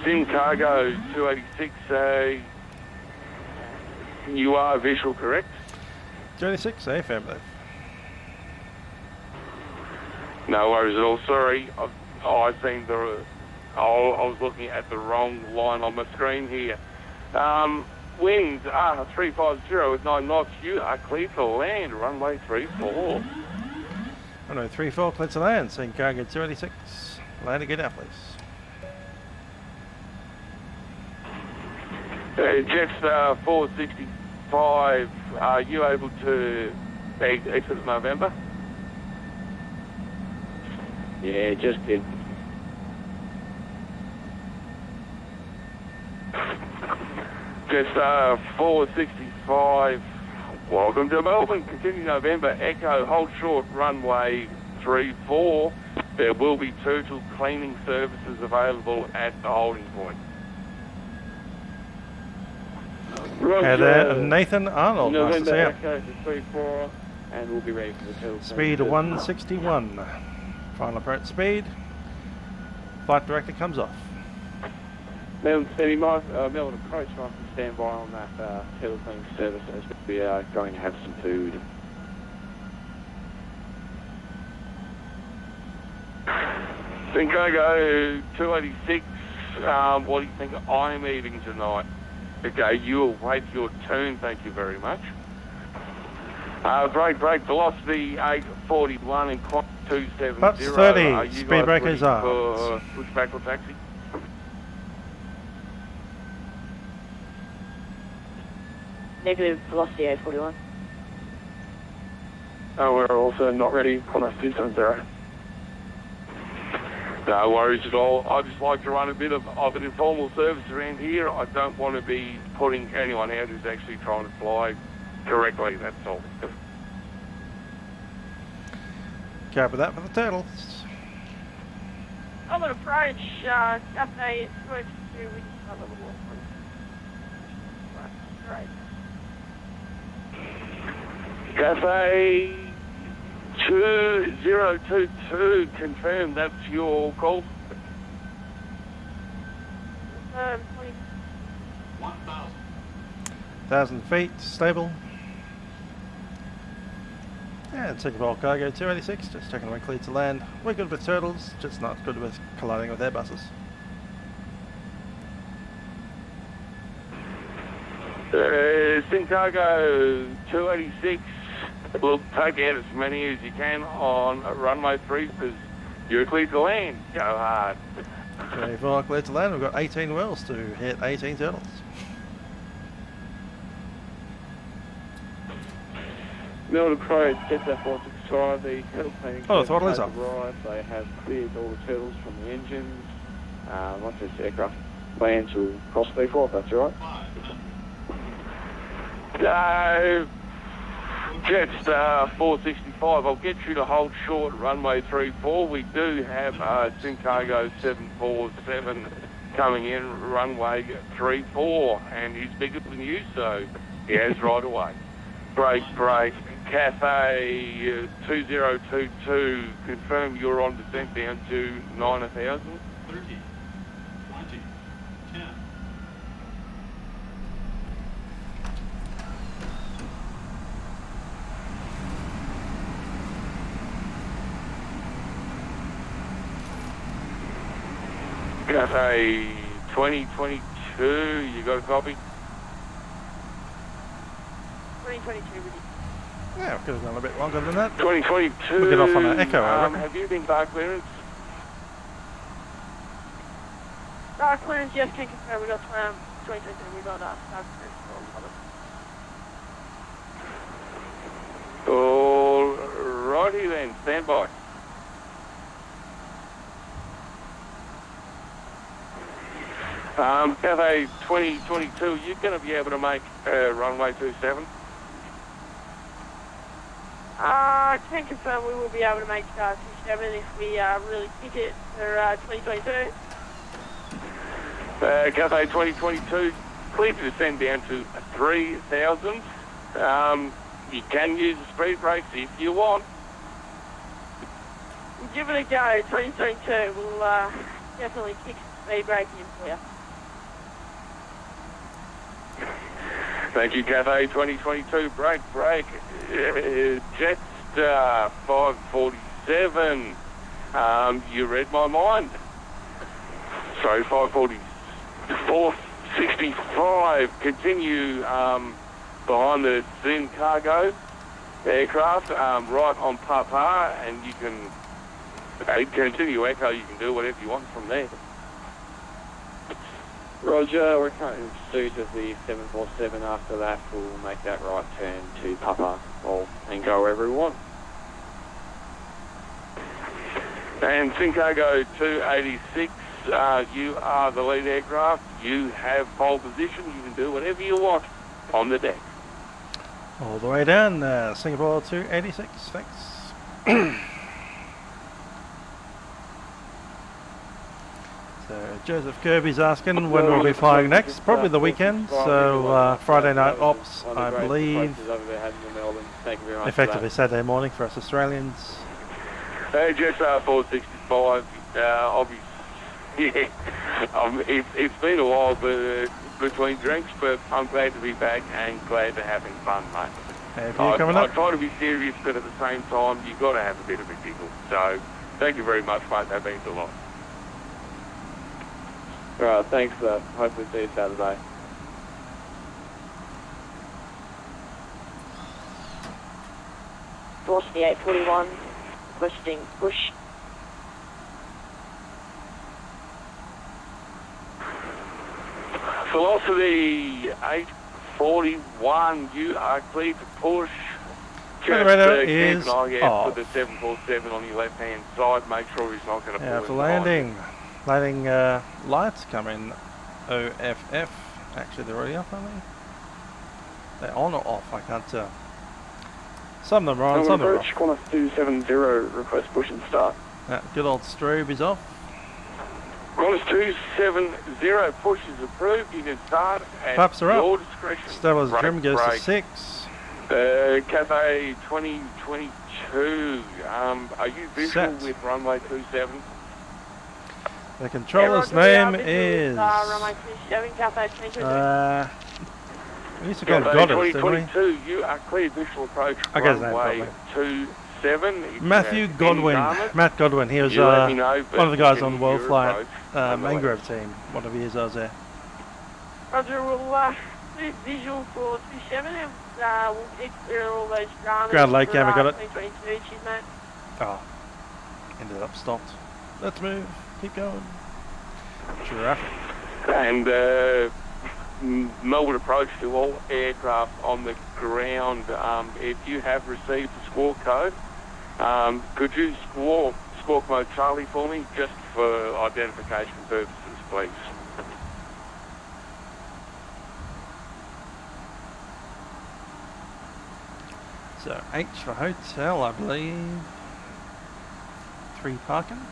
Sincargo 286. You are visual, correct? 286, affirmative. No worries at all. Sorry, I seen I was looking at the wrong line on my screen here. Winds are 350 with 9 knots. You are clear to land. Runway 34. Runway 34, clear to land. Sincargo 286. Land again now, please. Jets 465. Are you able to exit November? Yeah, just did. Jets 465. Welcome to Melbourne. Continue November. Echo, hold short. Runway 34. There will be turtle cleaning services available at the holding point. Nathan Arnold. Nice to see you. Echo to 34, and we'll be ready for the turtle. Speed 161. Final approach speed. Flight director comes off. Melbourne approach, I can stand by on that turtle cleaning service as we are going to have some food. Sincargo 286. What do you think I'm eating tonight? Okay, you'll wait your turn, thank you very much. Break, velocity 841 and clock 270. Butts 30, speed breakers are. Pushback or taxi? Negative velocity 841. We're also not ready on a 270. No worries at all. I just like to run a bit of an informal service around here. I don't want to be putting anyone out who's actually trying to fly correctly, that's all. Copy that for the turtles. On approach, Cafe 282 with another walk. Right. Cafe 2022, confirm that's your call. 1,000 feet, stable. And Singapore Cargo 286, just checking we're clear to land. We're good with turtles, just not good with colliding with Airbuses. Sincargo 286. We'll take out as many as you can on runway 3 because you're clear to land. Go hard. 24 clear to land. We've got 18 wheels to hit 18 turtles. Melbourne approach, Jets 465, the turtle cleaning the throttle is off. Arrived. They have cleared all the turtles from the engines. Once this aircraft lands, we'll cross V4 if that's all right. Jets 465, I'll get you to hold short runway 34. We do have Sincargo 747 coming in runway 34, and he's bigger than you, so he has right away. Break. Cafe 2022, confirm you're on descent down to 9,000. 30, 20, 10, Cathay 2022, you got a copy? 2022 with you. Yeah, we could have gone a bit longer than that. 2022. We'll get off on an echo, I reckon. Have you been bar clearance? Star clearance, yes, can confirm. We got 2022. We got star clearance. Alrighty then, stand by. Cathay 2022, you're going to be able to make runway 27? Can confirm we will be able to make 27 if we really kick it for 2022. Cathay 2022, clear to descend down to 3,000. You can use the speed brakes if you want. We'll give it a go. 2022, we'll definitely kick speed braking in for you. Thank you, Cathay 2022. Brake. Jetstar 547. You read my mind. So 465. Continue behind the Zin cargo aircraft, right on Papa, and you can continue echo. You can do whatever you want from there. Roger, we're currently in pursuit of the 747. After that, we'll make that right turn to Papa and go wherever we want. And Sincargo 286, you are the lead aircraft. You have pole position. You can do whatever you want on the deck. All the way down, Singapore 286, thanks. So Joseph Kirby's asking when we'll be flying next. Probably the weekend, so Friday night ops, I believe. Effectively Saturday morning for us Australians. Hey, Jetstar 465, obviously, yeah, it's been a while between drinks, but I'm glad to be back and glad to having fun, mate. Hey, coming up? I try to be serious, but at the same time, you've got to have a bit of a giggle. So, thank you very much, mate. That means a lot. Alright, thanks for that. Hopefully see you Saturday. Velocity 841, requesting push. Velocity 841, you are clear to push. The radar keep is an eye out off. for the 747 on your left hand side. Make sure he's not going to pull After in landing. Landing lights coming OFF. Actually, they're already off, aren't they? They're on or off? I can't tell. Some of them are on, some of them are off. Qantas 270, request push and start. Good old strobe is off. Qantas 270, push is approved. You can start at Flaps are your up. discretion. Stella's Brake, trim goes to brake. 6. Cathay 2022, are you visual Set. with runway 27? The controller's name is... runway 27, Cathay 2022. we used to call him Cathay Goddard, didn't we? 2022, you are clear visual approach I get his name runway 27. If Matthew you have Godwin. any dramas, Matt Godwin. He was you let me know, but one of the guys you on can World use Flight your approach Mangrove team. One of the years I was there. Roger, we'll do visual for 27 and we'll keep clear all those dramas. Ground Lake Cam, I got it. 2022, cheers, mate. Oh, ended up stopped. Let's move. Keep going. Giraffe. And Melbourne approach to all aircraft on the ground. If you have received the squawk code, could you squawk mode Charlie for me, just for identification purposes, please? So H for hotel, I believe. 3 parking.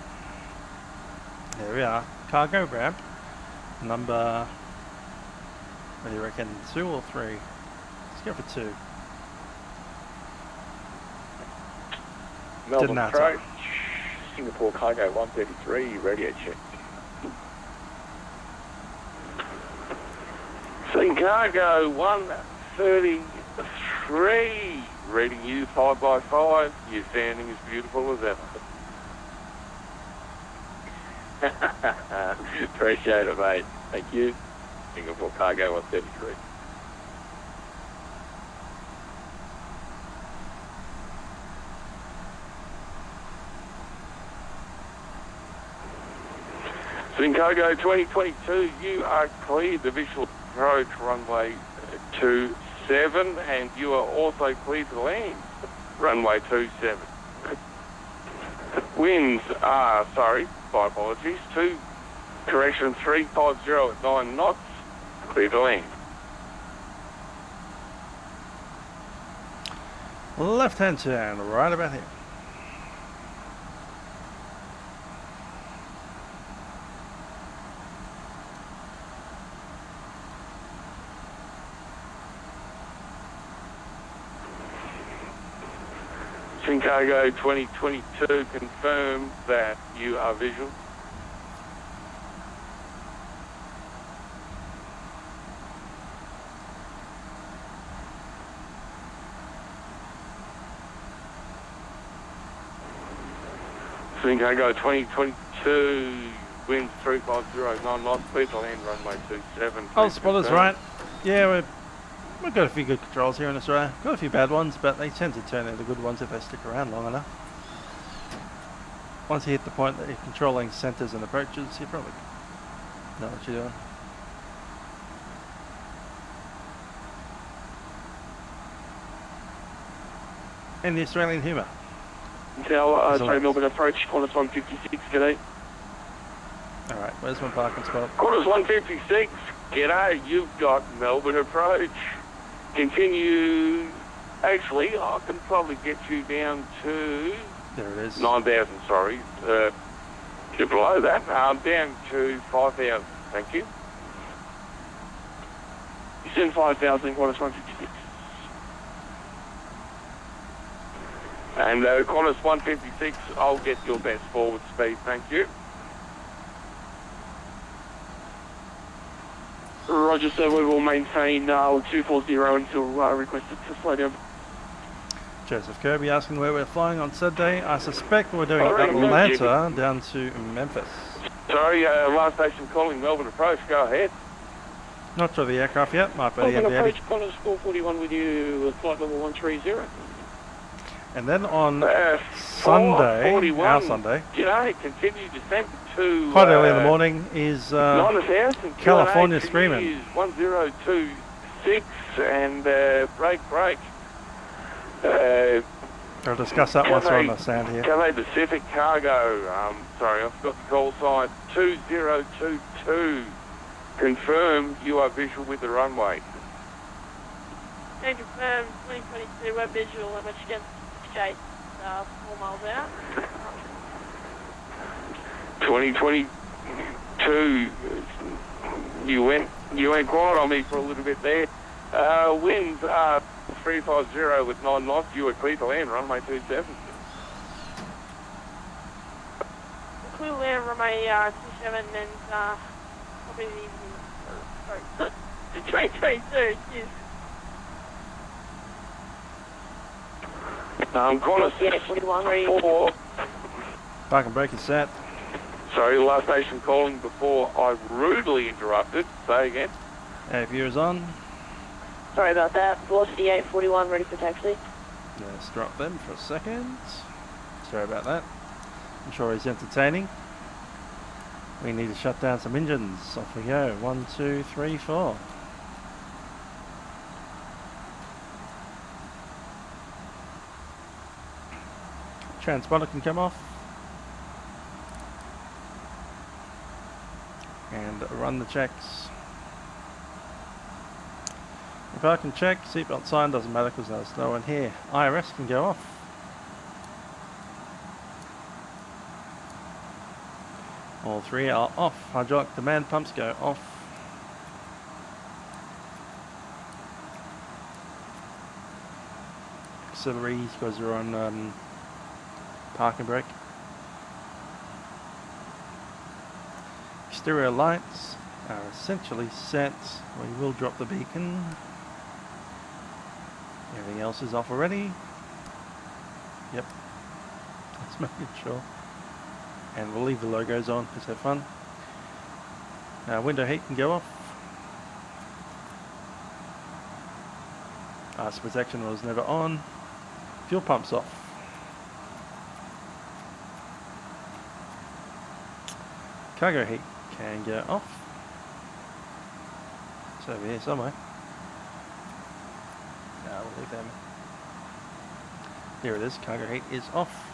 There we are. Cargo ramp. Number, what do you reckon, 2 or 3? Let's go for 2. Melbourne Didn't answer. approach, Singapore Cargo 133, radio check. Cargo 133, reading you 5x5. Your sounding as beautiful as ever. Appreciate it, mate. Thank you. Singapore Cargo 173. Sincargo 2022, you are cleared the visual approach runway 27, and you are also cleared to land runway 27. Winds are, sorry, my apologies, 350 at 9 knots, clear to land. Left hand turn, right about here. Sincargo 2022, confirm that you are visual. Sincargo 2022, winds 350, 9 knots, clear to land runway 27. Oh, spotter's right. Yeah, we've got a few good controls here in Australia. Got a few bad ones, but they tend to turn into good ones if they stick around long enough. Once you hit the point that you're controlling centres and approaches, you probably know what you're doing. And the Australian humour. Sorry, Melbourne approach, Qantas 156, g'day. Alright, where's my parking spot? Qantas 156, g'day, you've got Melbourne approach. Continue, actually, I can probably get you down to... There it is. 9,000, sorry. You're below that, down to 5,000, thank you. You send 5,000, Qantas 156. And Qantas 156, I'll get your best forward speed, thank you. Roger, sir, we will maintain 240 until requested to slow down. Joseph Kirby asking where we're flying on Saturday. I suspect we're doing Atlanta down to Memphis. Sorry, last station calling Melbourne approach, go ahead. Not sure the aircraft yet, might be Melbourne the approach, Qantas 441 with you, with flight level 130. And then on Sunday, our Sunday, continue descent to quite early in the morning, is California Screaming. 1026 and break. I'll discuss that once we're on the sound here. Cathay Pacific Cargo, sorry, I forgot the call sign, 2022. Confirm you are visual with the runway. And confirm 2022, we're visual, how much against chase, 4 miles out. 2022, you went quiet on me for a little bit there. Winds are 350 with 9 knots, you are clear to land, runway 27. Clear land, runway 27 and probably sorry, 2022, jeez. Qantas 4. Park and brake is set. Sorry, last station calling before I rudely interrupted. Say again. AFU is on. Sorry about that. Velocity 841, ready for taxi. Let's drop them for a second. Sorry about that. I'm sure he's entertaining. We need to shut down some engines. Off we go. 1, 2, 3, 4. Transponder can come off. And run the checks. If I can check, seatbelt sign doesn't matter because there's no one here. IRS can go off. All 3 are off. Hydraulic demand pumps go off. Auxiliaries because they're on parking brake. Exterior lights are essentially set. We will drop the beacon. Everything else is off already. Yep. Let's make it sure. And we'll leave the logos on because they're fun. Window heat can go off. Arse protection was never on. Fuel pumps off. Cargo heat can go off. It's over here somewhere. We'll leave them. Here it is, cargo heat is off.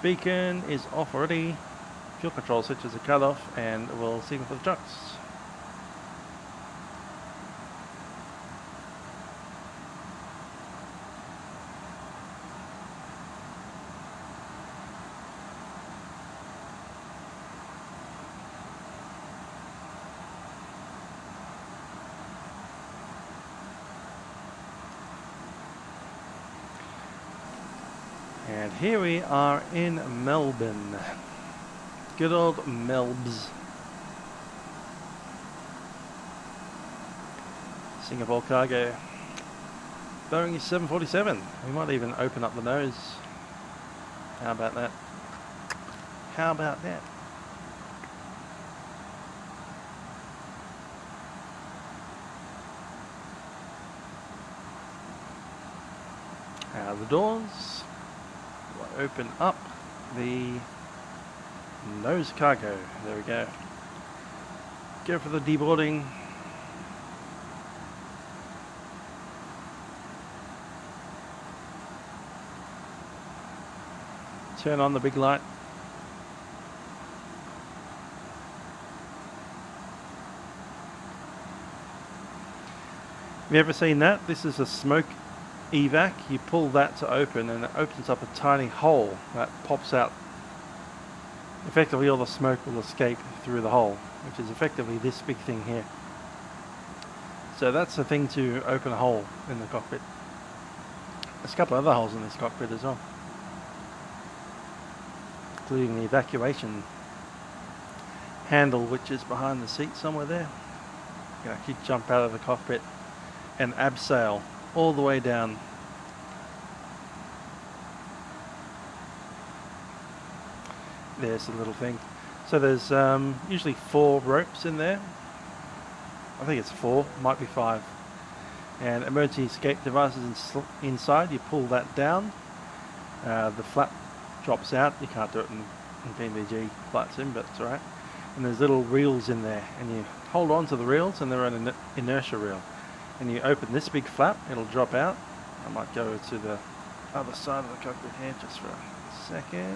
Beacon is off already. Fuel control switches are cut off, and we'll signal for the trucks. And here we are in Melbourne. Good old Melbs. Singapore cargo. Boeing is 747. We might even open up the nose. How about that? How about that? The doors. We'll open up the nose cargo. There we go. Go for the deboarding. Turn on the big light. Have you ever seen that? This is a smoke evac. You pull that to open and it opens up a tiny hole that pops out. Effectively all the smoke will escape through the hole, which is effectively this big thing here. So that's the thing to open a hole in the cockpit. There's a couple of other holes in this cockpit as well, including the evacuation handle, which is behind the seat somewhere there. You can actually jump out of the cockpit and abseil all the way down. There's the little thing. So there's usually 4 ropes in there. I think it's 4, might be 5. And emergency escape devices inside. You pull that down. The flap drops out. You can't do it in PMDG flight sim, but it's alright. And there's little reels in there, and you hold on to the reels, and they're on an inertia reel. And you open this big flap, it'll drop out. I might go to the other side of the cockpit here just for a second.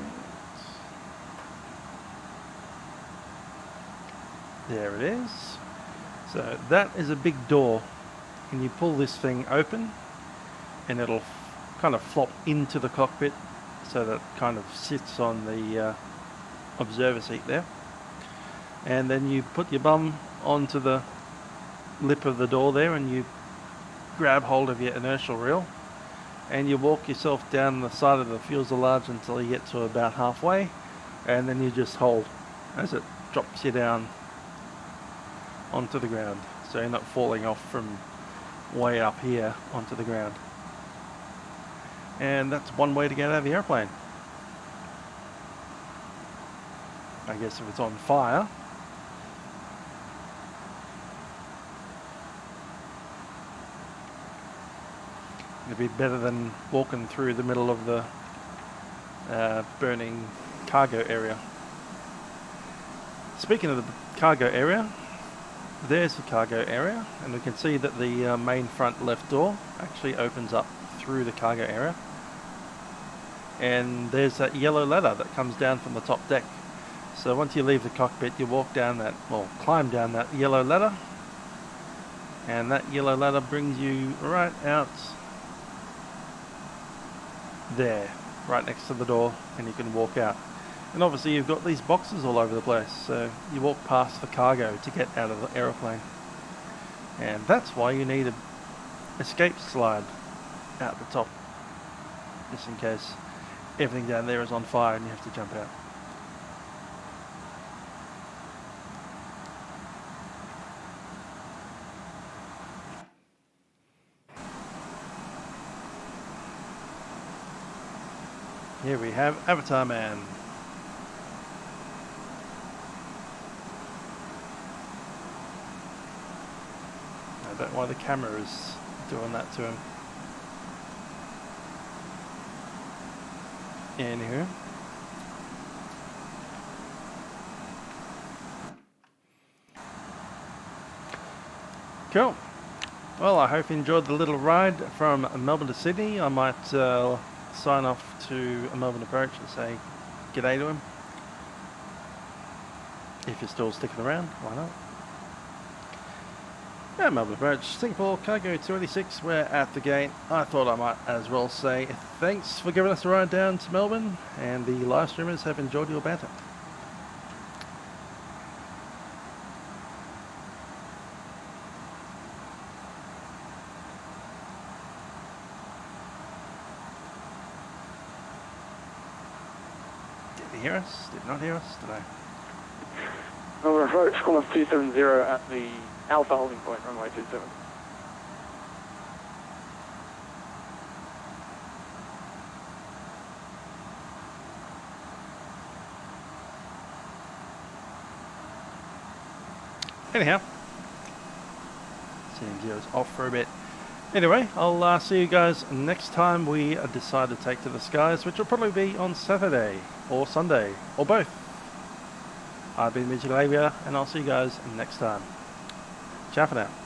There it is. So that is a big door, and you pull this thing open and it'll kind of flop into the cockpit, so that kind of sits on the observer seat there. And then you put your bum onto the lip of the door there, and you grab hold of your inertial reel, and you walk yourself down the side of the fuselage until you get to about halfway, and then you just hold as it drops you down onto the ground, so you're not falling off from way up here onto the ground. And that's one way to get out of the airplane. I guess if it's on fire, it'd be better than walking through the middle of the burning cargo area. Speaking of the cargo area, there's the cargo area, and we can see that the main front left door actually opens up through the cargo area. And there's that yellow ladder that comes down from the top deck. So once you leave the cockpit, you walk down that, well, climb down that yellow ladder, and that yellow ladder brings you right out there, right next to the door, and you can walk out. And obviously you've got these boxes all over the place, so you walk past the cargo to get out of the aeroplane. And that's why you need an escape slide out the top, just in case everything down there is on fire and you have to jump out. Here we have Avatar Man. I don't know why the camera is doing that to him. Anywho. Cool. Well, I hope you enjoyed the little ride from Melbourne to Sydney. I might sign off to a Melbourne approach and say g'day to him. If you're still sticking around, why not? Yeah, Melbourne approach, Singapore, cargo 286, we're at the gate. I thought I might as well say thanks for giving us a ride down to Melbourne, and the live streamers have enjoyed your banter. Did he hear us? Did not hear us? Did I? Melbourne approach, Qantas 270 at the Alpha holding point, runway 27. Anyhow, CM0's off for a bit. Anyway, I'll see you guys next time we decide to take to the skies, which will probably be on Saturday or Sunday or both. I've been Mitchell, and I'll see you guys next time. Ciao for now.